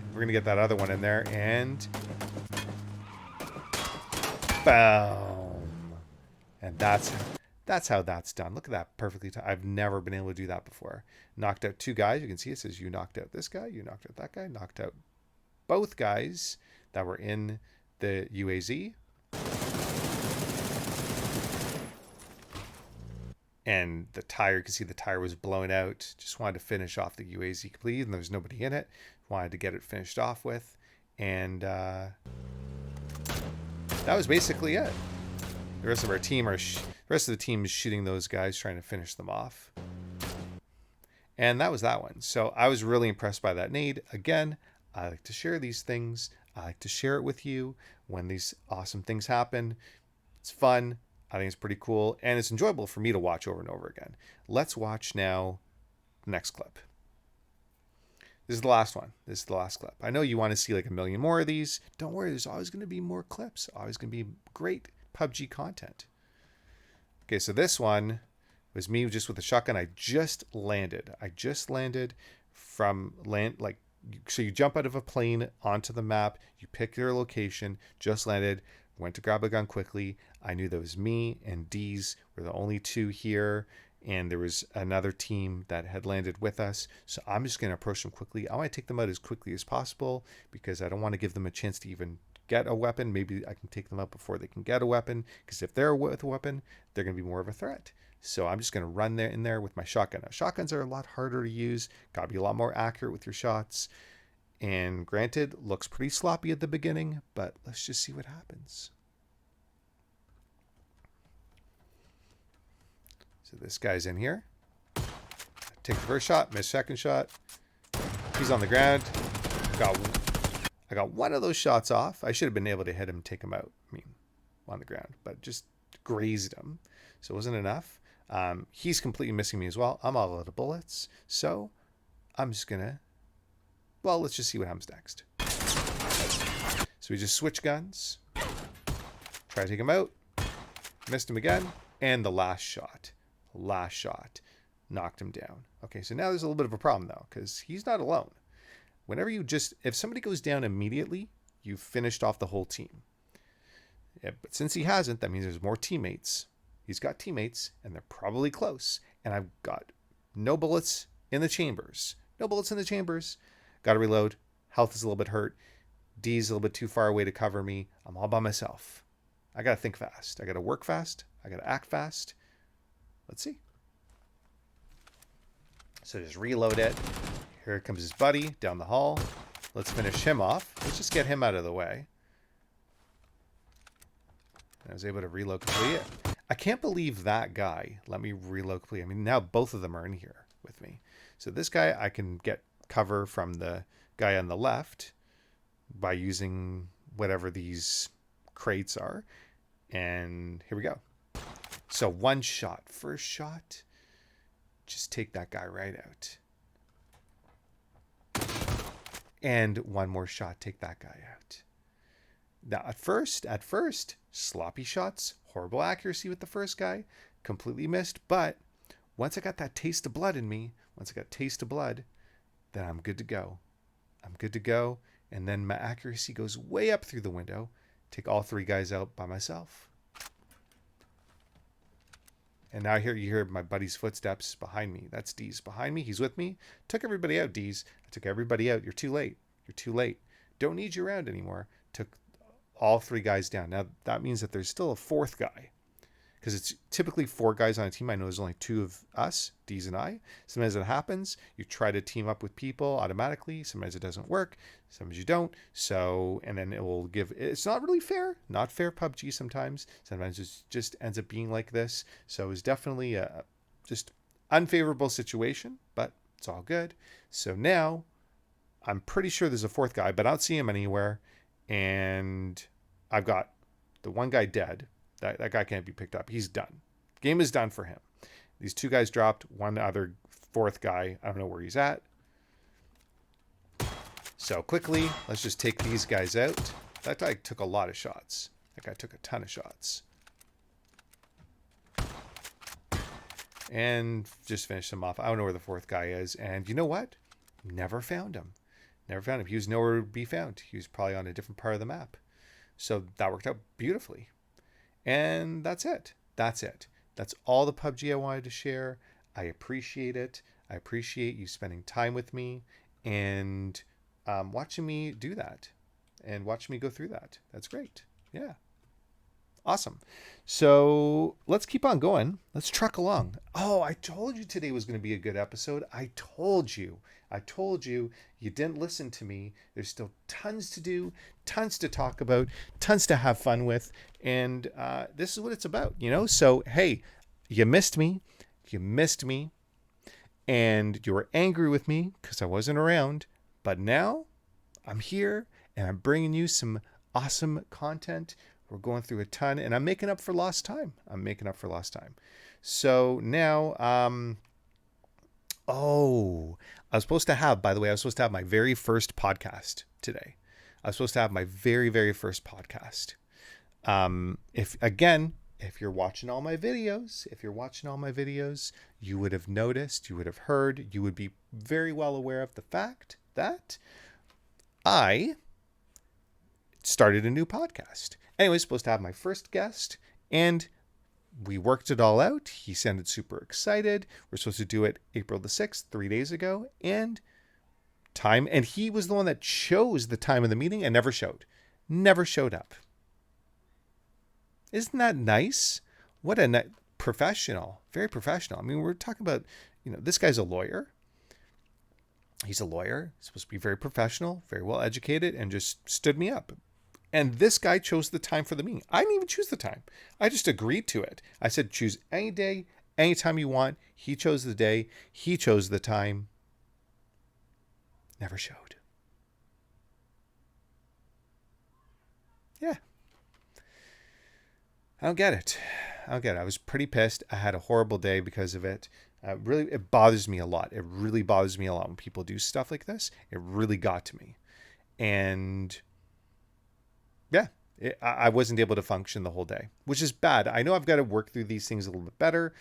Speaker 1: We're going to get that other one in there. And, boom. And that's how that's done. Look at that perfectly timed. I've never been able to do that before. Knocked out two guys. You can see it says you knocked out this guy. You knocked out that guy. Knocked out both guys that were in the UAZ. And the tire, you can see the tire was blown out. Just wanted to finish off the UAZ completely, and there's nobody in it. Wanted to get it finished off with. And that was basically it. The rest of our team the rest of the team is shooting those guys, trying to finish them off. And that was that one. So I was really impressed by that nade. Again, I like to share these things. I like to share it with you when these awesome things happen. It's fun. I think it's pretty cool. And it's enjoyable for me to watch over and over again. Let's watch now the next clip. This is the last one. This is the last clip. I know you want to see like a million more of these. Don't worry. There's always going to be more clips. Always going to be great PUBG content. Okay, so this one was me just with a shotgun. I just landed from land. So you jump out of a plane onto the map, you pick your location, just landed, went to grab a gun quickly. I knew that was me and D's were the only two here, and there was another team that had landed with us. So I'm just going to approach them quickly. I want to take them out as quickly as possible because I don't want to give them a chance to even get a weapon. Maybe I can take them out before they can get a weapon, because if they're with a weapon, they're going to be more of a threat. So I'm just going to run there in there with my shotgun. Now, shotguns are a lot harder to use. Got to be a lot more accurate with your shots. And granted, looks pretty sloppy at the beginning, but let's just see what happens. So this guy's in here. Take the first shot, miss second shot. He's on the ground. I got one of those shots off. I should have been able to hit him, take him out. I mean, on the ground, but just grazed him. So it wasn't enough. He's completely missing me as well. I'm all out of bullets. So I'm just going to, well, let's just see what happens next. So we just switch guns. Try to take him out. Missed him again. And the last shot knocked him down. Okay, so now there's a little bit of a problem though, because he's not alone. Whenever if somebody goes down immediately, you've finished off the whole team. Yeah, but since he hasn't, that means there's more teammates. He's got teammates, and they're probably close. And I've got no bullets in the chambers. Got to reload. Health is a little bit hurt. D's a little bit too far away to cover me. I'm all by myself. I got to think fast. I got to work fast. I got to act fast. Let's see. So just reload it. Here comes his buddy down the hall. Let's finish him off. Let's just get him out of the way. I was able to reload complete. I can't believe that guy let me reload complete. I mean, now both of them are in here with me. So this guy, I can get cover from the guy on the left by using whatever these crates are. And here we go. So one shot. First shot. Just take that guy right out. And one more shot. Take that guy out. Now, at first, sloppy shots, horrible accuracy with the first guy, completely missed. But once I got that taste of blood in me, then I'm good to go. And then my accuracy goes way up through the window. Take all three guys out by myself. And now you hear my buddy's footsteps behind me. That's D's behind me. He's with me. Took everybody out, D's. I took everybody out. You're too late. Don't need you around anymore. Took all three guys down. Now, that means that there's still a fourth guy. Because it's typically 4 guys on a team. I know there's only 2 of us, D's and I. Sometimes it happens. You try to team up with people automatically. Sometimes it doesn't work. Sometimes you don't. So, and then it will give, it's not really fair. Not fair PUBG sometimes. Sometimes it just ends up being like this. So it was definitely a just unfavorable situation, but it's all good. So now I'm pretty sure there's a 4th guy, but I don't see him anywhere. And I've got the one guy dead. That guy can't be picked up. He's done. Game is done for him. These 2 guys dropped. One other 4th guy, I don't know where he's at. So quickly, let's just take these guys out. That guy took a lot of shots. That guy took a ton of shots. And just finish him off. I don't know where the 4th guy is. And you know what? Never found him. He was nowhere to be found. He was probably on a different part of the map. So that worked out beautifully. And that's it. That's all the PUBG I wanted to share. I appreciate it. I appreciate you spending time with me and watching me do that and watching me go through that. That's great. Yeah. Awesome. So let's keep on going. Let's truck along. Oh, I told you today was going to be a good episode. I told you. You didn't listen to me. There's still tons to do, tons to talk about, tons to have fun with. And this is what it's about, So, hey, you missed me. And you were angry with me because I wasn't around. But now I'm here and I'm bringing you some awesome content. We're going through a ton and I'm making up for lost time. So now, I was supposed to have my very first podcast today. I was supposed to have my very, very first podcast. If you're watching all my videos, you would have noticed, you would have heard, you would be very well aware of the fact that I started a new podcast. Anyway, supposed to have my first guest and we worked it all out. He sounded super excited. We're supposed to do it April the 6th, 3 days ago. And he was the one that chose the time of the meeting and never showed up. Isn't that nice? What a professional, very professional. I mean, we're talking about, this guy's a lawyer. He's a lawyer, supposed to be very professional, very well educated, and just stood me up. And this guy chose the time for the meeting. I didn't even choose the time. I just agreed to it. I said, choose any day, any time you want. He chose the day. He chose the time. Never showed. Yeah. I don't get it. I was pretty pissed. I had a horrible day because of it. Really, it bothers me a lot. It really bothers me a lot when people do stuff like this. It really got to me. And yeah, I wasn't able to function the whole day, which is bad. I know I've got to work through these things a little bit better,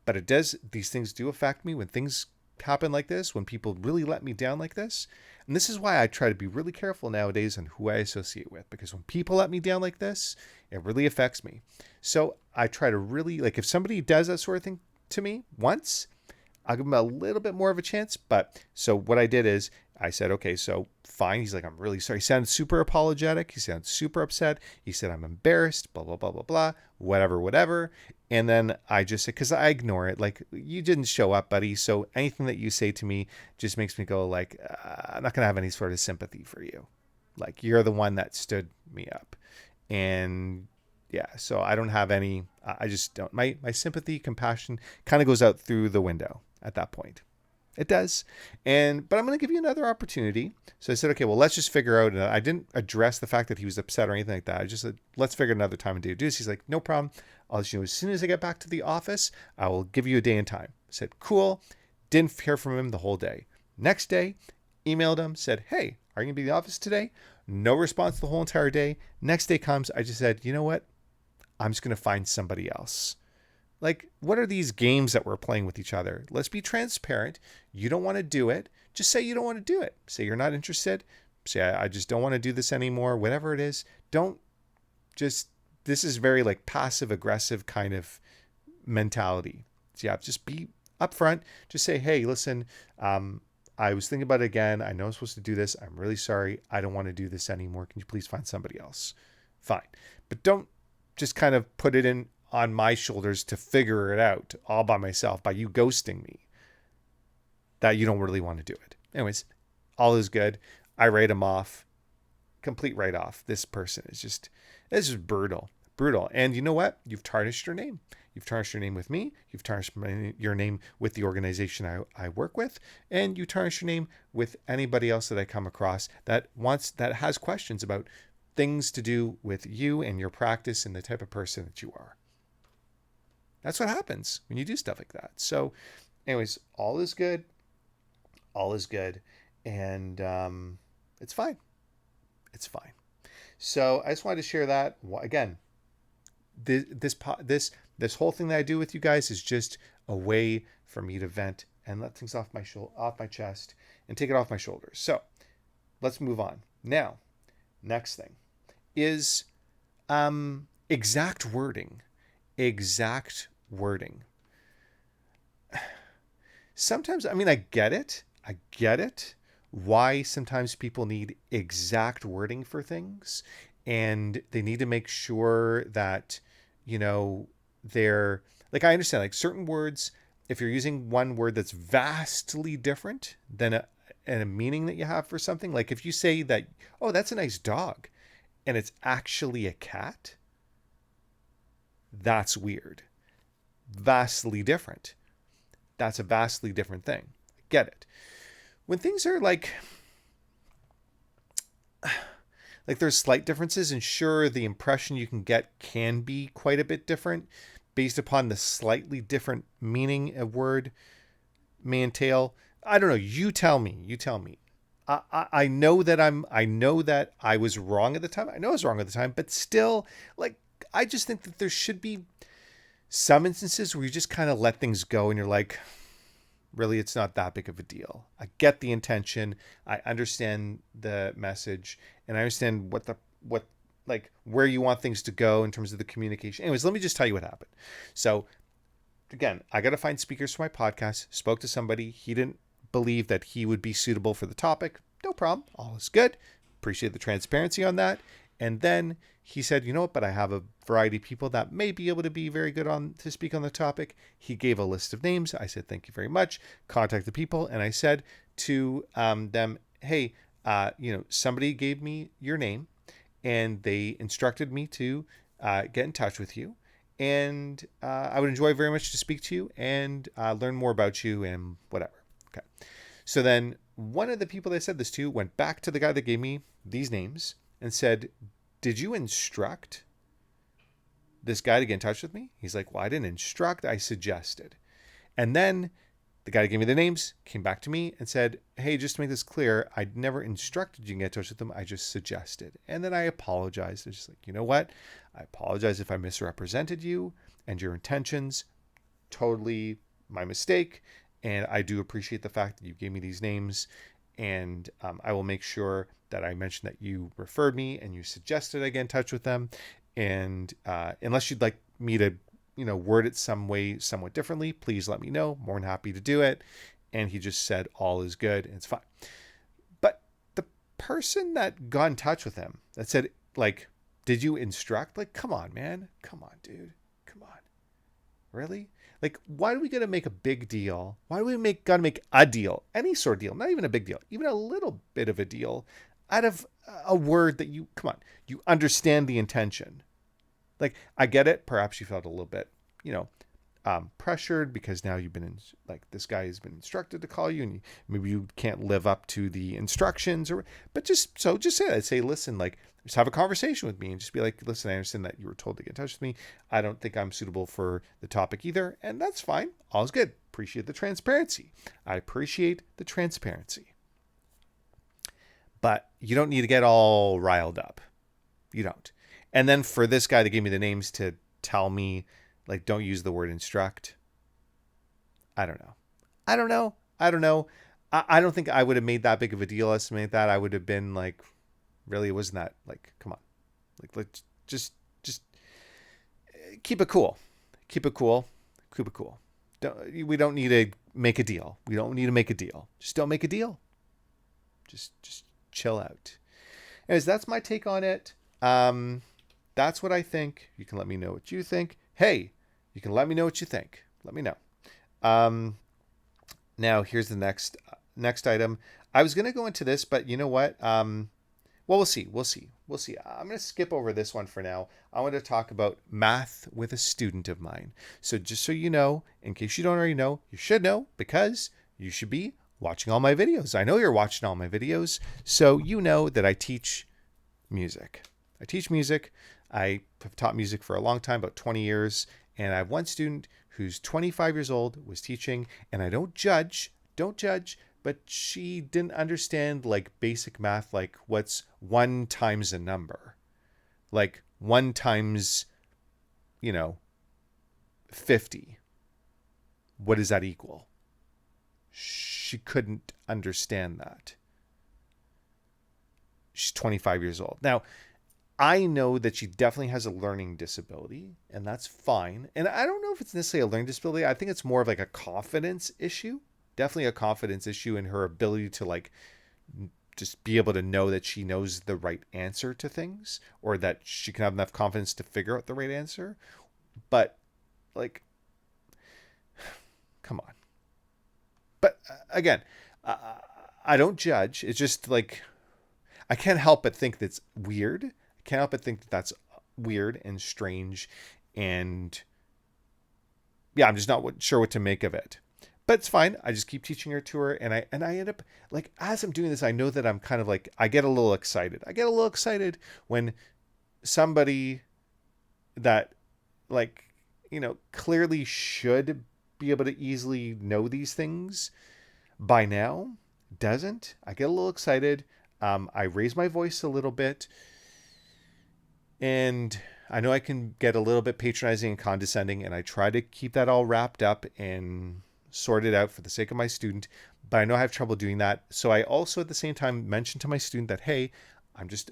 Speaker 1: but these things do affect me when things happen like this, when people really let me down like this. And this is why I try to be really careful nowadays on who I associate with, because when people let me down like this, it really affects me. So I try to really, if somebody does that sort of thing to me once, I'll give them a little bit more of a chance. But so what I did is I said, okay, so fine. He's like, I'm really sorry. He sounded super apologetic. He sounded super upset. He said, I'm embarrassed, blah, blah, blah, blah, blah, whatever, whatever. And then I just said, because I ignore it, like, you didn't show up, buddy. So anything that you say to me just makes me go like, I'm not going to have any sort of sympathy for you. Like, you're the one that stood me up. And yeah, so I don't have any, I just don't, my sympathy, compassion kind of goes out through the window at that point. It does. But I'm going to give you another opportunity. So I said, okay, well, let's just figure out. And I didn't address the fact that he was upset or anything like that. I just said, let's figure another time and do this. He's like, no problem. I'll let you know as soon as I get back to the office, I will give you a day and time. I said, cool. Didn't hear from him the whole day. Next day, emailed him, said, hey, are you going to be in the office today? No response the whole entire day. Next day comes, I just said, you know what? I'm just going to find somebody else. Like, what are these games that we're playing with each other? Let's be transparent. You don't want to do it. Just say you don't want to do it. Say you're not interested. Say, I just don't want to do this anymore. Whatever it is. Don't just, this is very like passive aggressive kind of mentality. So yeah, just be upfront. Just say, hey, listen, I was thinking about it again. I know I'm supposed to do this. I'm really sorry. I don't want to do this anymore. Can you please find somebody else? Fine. But don't just kind of put it in on my shoulders to figure it out all by myself by you ghosting me that you don't really want to do it. Anyways, all is good. I write him off. Complete write off. This person is just, it's just brutal. Brutal. And you know what? You've tarnished your name. You've tarnished your name with me. You've tarnished your name with the organization I work with. And you tarnish your name with anybody else that I come across that has questions about things to do with you and your practice and the type of person that you are. That's what happens when you do stuff like that. So anyways, all is good. All is good. And it's fine. It's fine. So I just wanted to share that. Again, this whole thing that I do with you guys is just a way for me to vent and let things off my chest and take it off my shoulders. So let's move on. Now, next thing is exact wording. Exact wording. Sometimes, I mean, I get it. Why sometimes people need exact wording for things, and they need to make sure that, you know, they're like, I understand like certain words, if you're using one word that's vastly different than a meaning that you have for something, like if you say that, oh, that's a nice dog, and it's actually a cat, that's weird. Vastly different. That's a vastly different thing. I get it. When things are like there's slight differences, and sure, the impression you can get can be quite a bit different based upon the slightly different meaning a word may entail. I don't know. You tell me. I know that I was wrong at the time. I know I was wrong at the time, but still, like, I just think that there should be some instances where you just kind of let things go and you're like, really, it's not that big of a deal. I get the intention. I understand the message, and I understand where you want things to go in terms of the communication. Anyways, let me just tell you what happened. So again, I got to find speakers for my podcast. Spoke to somebody. He didn't believe that he would be suitable for the topic. No problem. All is good. Appreciate the transparency on that. And then he said, you know what, but I have a variety of people that may be able to be very good to speak on the topic. He gave a list of names. I said, thank you very much. Contact the people. And I said to them, hey, somebody gave me your name and they instructed me to get in touch with you. And I would enjoy very much to speak to you and learn more about you and whatever. Okay. So then one of the people that I said this to went back to the guy that gave me these names and said, did you instruct this guy to get in touch with me? He's like, well, I didn't instruct, I suggested. And then the guy that gave me the names came back to me and said, hey, just to make this clear, I never instructed you to get in touch with them. I just suggested. And then I apologized. I was just like, you know what? I apologize if I misrepresented you and your intentions. Totally my mistake. And I do appreciate the fact that you gave me these names. And I will make sure that I mentioned that you referred me and you suggested I get in touch with them. And unless you'd like me to, word it some way, somewhat differently, please let me know. More than happy to do it. And he just said, all is good. And it's fine. person that got in touch with him that said, like, did you instruct? Like, come on, man. Come on, dude. Come on. Really? Like, why do we gotta make a big deal? Why do we gotta make a deal? Any sort of deal, not even a big deal, even a little bit of a deal out of a word that you, come on, you understand the intention. Like, I get it. Perhaps you felt a little bit, pressured because now you've been in, like, this guy has been instructed to call you, and maybe you can't live up to the instructions, but just say that. Say, listen, like, just have a conversation with me and just be like, listen, I understand that you were told to get in touch with me. I don't think I'm suitable for the topic either. And that's fine. All's good. Appreciate the transparency. I appreciate the transparency. But you don't need to get all riled up. You don't. And then for this guy that gave me the names to tell me, like, don't use the word instruct. I don't know. I don't think I would have made that big of a deal estimate that. I would have been like, really, it wasn't that, like, come on. Like, let's just keep it cool. Keep it cool. We don't need to make a deal. We don't need to make a deal. Just don't make a deal. Just chill out. Anyways, that's my take on it. That's what I think. You can let me know what you think. Hey, you can let me know what you think. Let me know. Now here's the next item. I was going to go into this, but you know what? Well, we'll see. I'm going to skip over this one for now. I want to talk about math with a student of mine. So just so you know, in case you don't already know, you should know, because you should be watching all my videos. I know you're watching all my videos, so you know that I teach music. I have taught music for a long time, about 20 years. And I have one student who's 25 years old, was teaching, and I don't judge, but she didn't understand, like, basic math, like what's 1 times a number, like 1 times, 50. What does that equal? She couldn't understand that. She's 25 years old. Now, I know that she definitely has a learning disability, and that's fine. And I don't know if it's necessarily a learning disability. I think it's more of like a confidence issue. Definitely a confidence issue in her ability to, like, just be able to know that she knows the right answer to things, or that she can have enough confidence to figure out the right answer. But, like, come on. But again, I don't judge. It's just like, I can't help but think that's weird. Can't help but think that that's weird and strange, and yeah, I'm just not sure what to make of it. But it's fine. I just keep teaching her to her, and I end up, like, as I'm doing this, I know that I'm kind of like, I get a little excited. When somebody that, like, clearly should be able to easily know these things by now doesn't. I get a little excited. I raise my voice a little bit. And I know I can get a little bit patronizing and condescending, and I try to keep that all wrapped up and sorted out for the sake of my student, but I know I have trouble doing that. So I also at the same time mention to my student that, hey,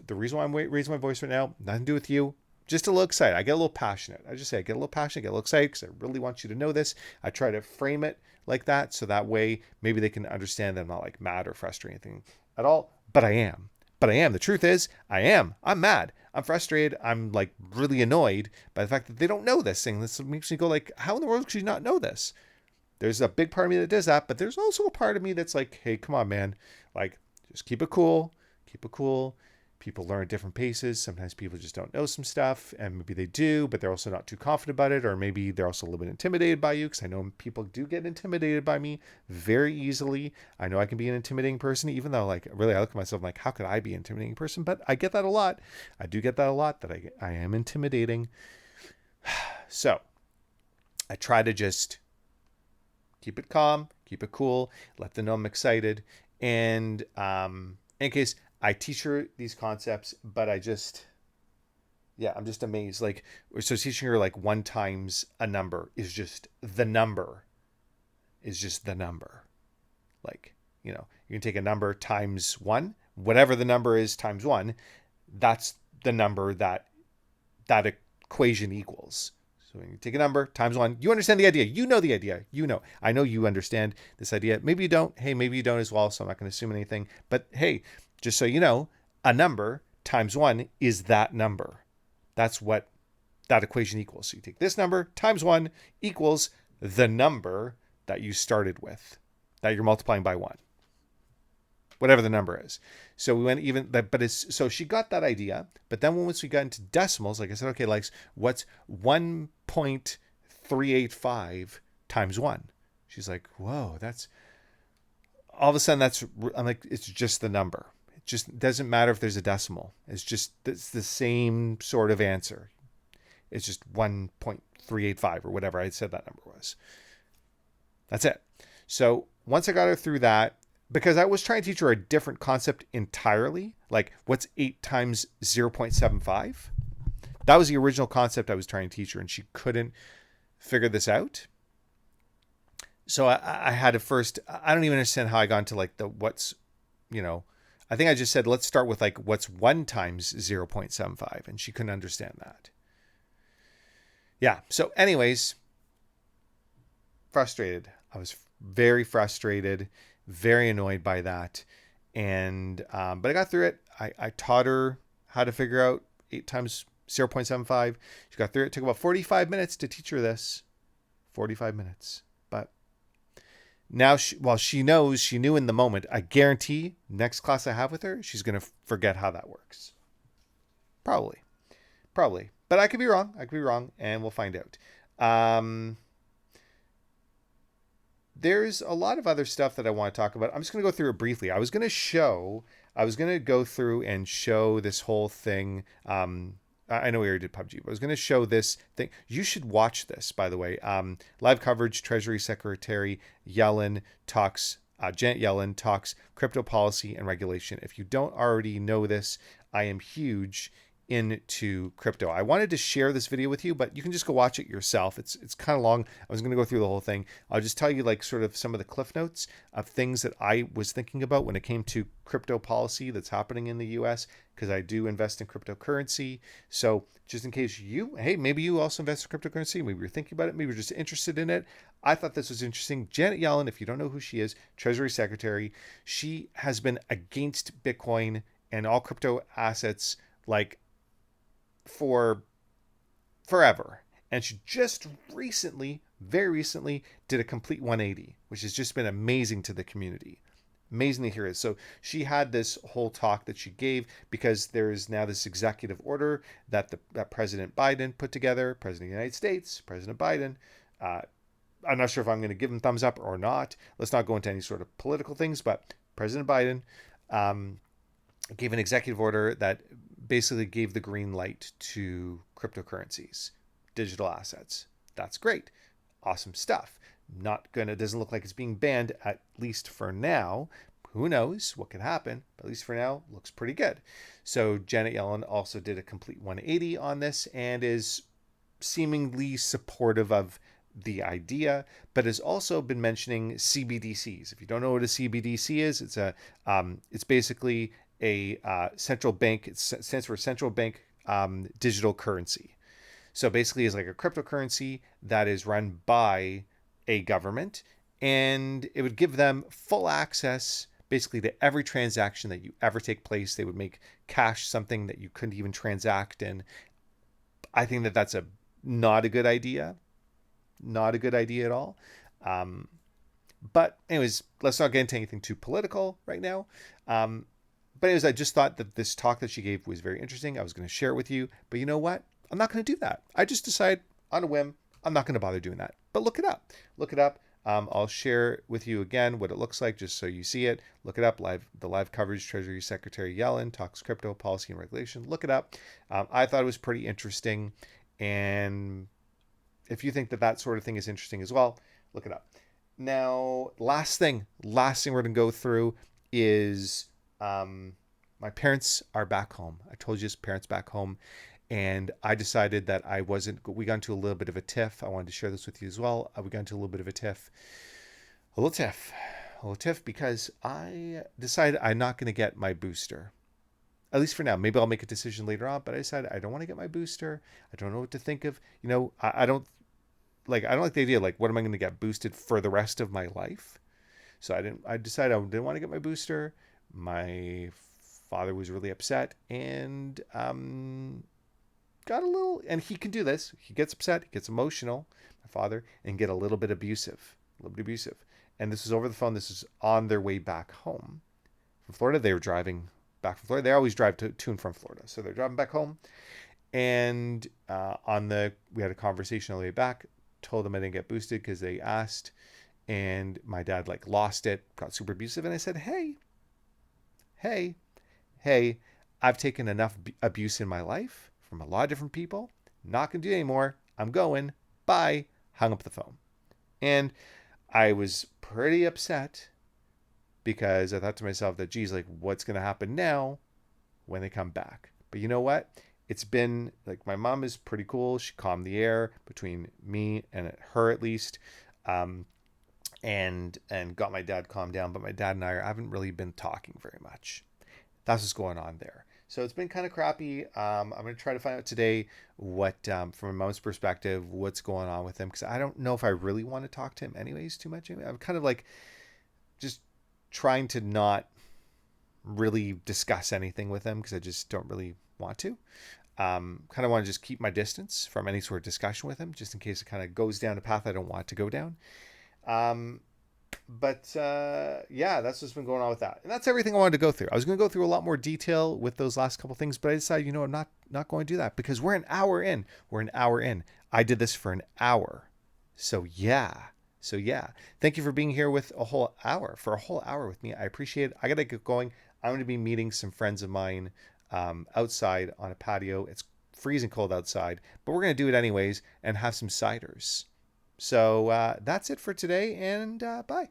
Speaker 1: the reason why I'm raising my voice right now, nothing to do with you, just a little excited. I get a little passionate. I just say I get a little passionate, get a little excited because I really want you to know this. I try to frame it like that, so that way maybe they can understand that I'm not, like, mad or frustrated or anything at all, but I am. The truth is, I'm mad. I'm frustrated. I'm, like, really annoyed by the fact that they don't know this thing. This makes me go, like, how in the world could you not know this? There's a big part of me that does that, but there's also a part of me that's like, hey, come on, man. Like, just keep it cool. People learn at different paces. Sometimes people just don't know some stuff, and maybe they do, but they're also not too confident about it, or maybe they're also a little bit intimidated by you, because I know people do get intimidated by me very easily. I know I can be an intimidating person, even though, like, really I look at myself like, how could I be an intimidating person? But I get that a lot. I do get that a lot, that I am intimidating. So I try to just keep it calm, keep it cool, let them know I'm excited. And in case I teach her these concepts, but I'm just amazed. Like, so teaching her, like, 1 times a number is just the number. Like, you can take a number times 1, whatever the number is times 1, that's the number that equation equals. So when you take a number times 1, you understand the idea. You know the idea. I know you understand this idea. Maybe you don't. Hey, maybe you don't as well, so I'm not going to assume anything. But hey, just so you know, a number times 1 is that number. That's what that equation equals. So you take this number times 1 equals the number that you started with, that you're multiplying by 1. Whatever the number is. So we went even that, but it's so she got that idea. But then once we got into decimals, like I said, okay, like what's 1.385 times 1? She's like, whoa, that's all of a sudden I'm like, it's just the number. It just doesn't matter if there's a decimal. It's the same sort of answer. It's just 1.385 or whatever I said that number was. That's it. So once I got her through that, because I was trying to teach her a different concept entirely, like what's 8 times 0.75? That was the original concept I was trying to teach her, and she couldn't figure this out. So I had to first, I don't even understand how I got into like the what's, I think I just said, let's start with like what's 1 times 0.75, and she couldn't understand that. Yeah. So anyways, frustrated. I was very frustrated, very annoyed by that. And, but I got through it. I taught her how to figure out 8 times 0.75. She got through it. It took about 45 minutes to teach her this. 45 minutes. But now, she knew in the moment, I guarantee next class I have with her, she's going to forget how that works. Probably. But I could be wrong. And we'll find out. There's a lot of other stuff that I want to talk about. I'm just going to go through it briefly. I was going to go through and show this whole thing. I know we already did PUBG, but I was going to show this thing. You should watch this, by the way. Live coverage, Treasury Secretary Janet Yellen talks crypto policy and regulation. If you don't already know this, I am huge into crypto. I wanted to share this video with you, but you can just go watch it yourself. It's kind of long. I was going to go through the whole thing. I'll just tell you like sort of some of the cliff notes of things that I was thinking about when it came to crypto policy that's happening in the US, because I do invest in cryptocurrency. So just in case maybe you also invest in cryptocurrency, maybe you're thinking about it, maybe you're just interested in it. I thought this was interesting. Janet Yellen, if you don't know who she is, Treasury Secretary, she has been against Bitcoin and all crypto assets like for forever. And she just very recently did a complete 180, which has just been amazing to the community. Amazing to hear it. So she had this whole talk that she gave because there is now this executive order that President Biden put together, President of the United States, President Biden. I'm not sure if I'm going to give him thumbs up or not. Let's not go into any sort of political things, but President Biden gave an executive order that basically gave the green light to cryptocurrencies, digital assets. That's great. Awesome stuff. Doesn't look like it's being banned, at least for now. Who knows what could happen, but at least for now, looks pretty good. So Janet Yellen also did a complete 180 on this and is seemingly supportive of the idea, but has also been mentioning CBDCs. If you don't know what a CBDC is, it's basically a central bank. It stands for central bank digital currency. So basically it's like a cryptocurrency that is run by a government, and it would give them full access basically to every transaction that you ever take place. They would make cash something that you couldn't even transact in. I think that that's not a good idea. Not a good idea at all. But anyways, let's not get into anything too political right now. But anyways, I just thought that this talk that she gave was very interesting. I was going to share it with you. But you know what? I'm not going to do that. I just decided on a whim, I'm not going to bother doing that. But look it up. I'll share with you again what it looks like just so you see it. Look it up. The live coverage, Treasury Secretary Yellen talks crypto policy and regulation. Look it up. I thought it was pretty interesting. And if you think that sort of thing is interesting as well, look it up. Now, last thing we're going to go through is my parents are back home. I told you his parents back home. And I decided that we got into a little bit of a tiff. I wanted to share this with you as well. We got into a little bit of a tiff. A little tiff because I decided I'm not going to get my booster. At least for now. Maybe I'll make a decision later on, but I decided I don't want to get my booster. I don't know what to think of. I don't I don't like the idea, like, what am I going to get boosted for the rest of my life? So I decided I didn't want to get my booster. My father was really upset and got a little, and he can do this. He gets upset, he gets emotional, my father, and get a little bit abusive, And this was over the phone. This is on their way back home from Florida. They were driving back from Florida. They always drive to and from Florida. So they're driving back home. And we had a conversation on the way back, told them I didn't get boosted because they asked, and my dad like lost it, got super abusive. And I said, hey, hey, I've taken enough abuse in my life from a lot of different people. Not going to do it anymore. I'm going. Bye. Hung up the phone. And I was pretty upset because I thought to myself that, geez, like, what's going to happen now when they come back? But you know what? It's been like, my mom is pretty cool. She calmed the air between me and her, at least. And got my dad calmed down. But my dad and I haven't really been talking very much. That's what's going on there. So it's been kind of crappy. I'm going to try to find out today what, from my mom's perspective, what's going on with him. Because I don't know if I really want to talk to him anyways too much. I'm kind of like just trying to not really discuss anything with him because I just don't really want to. Kind of want to just keep my distance from any sort of discussion with him, just in case it kind of goes down a path I don't want to go down. Yeah, that's what's been going on with that. And that's everything I wanted to go through. I was going to go through a lot more detail with those last couple things, but I decided, I'm not going to do that because we're an hour in. I did this for an hour. So yeah. Thank you for being here for a whole hour with me. I appreciate it. I got to get going. I'm going to be meeting some friends of mine outside on a patio. It's freezing cold outside, but we're going to do it anyways and have some ciders. So that's it for today, and bye.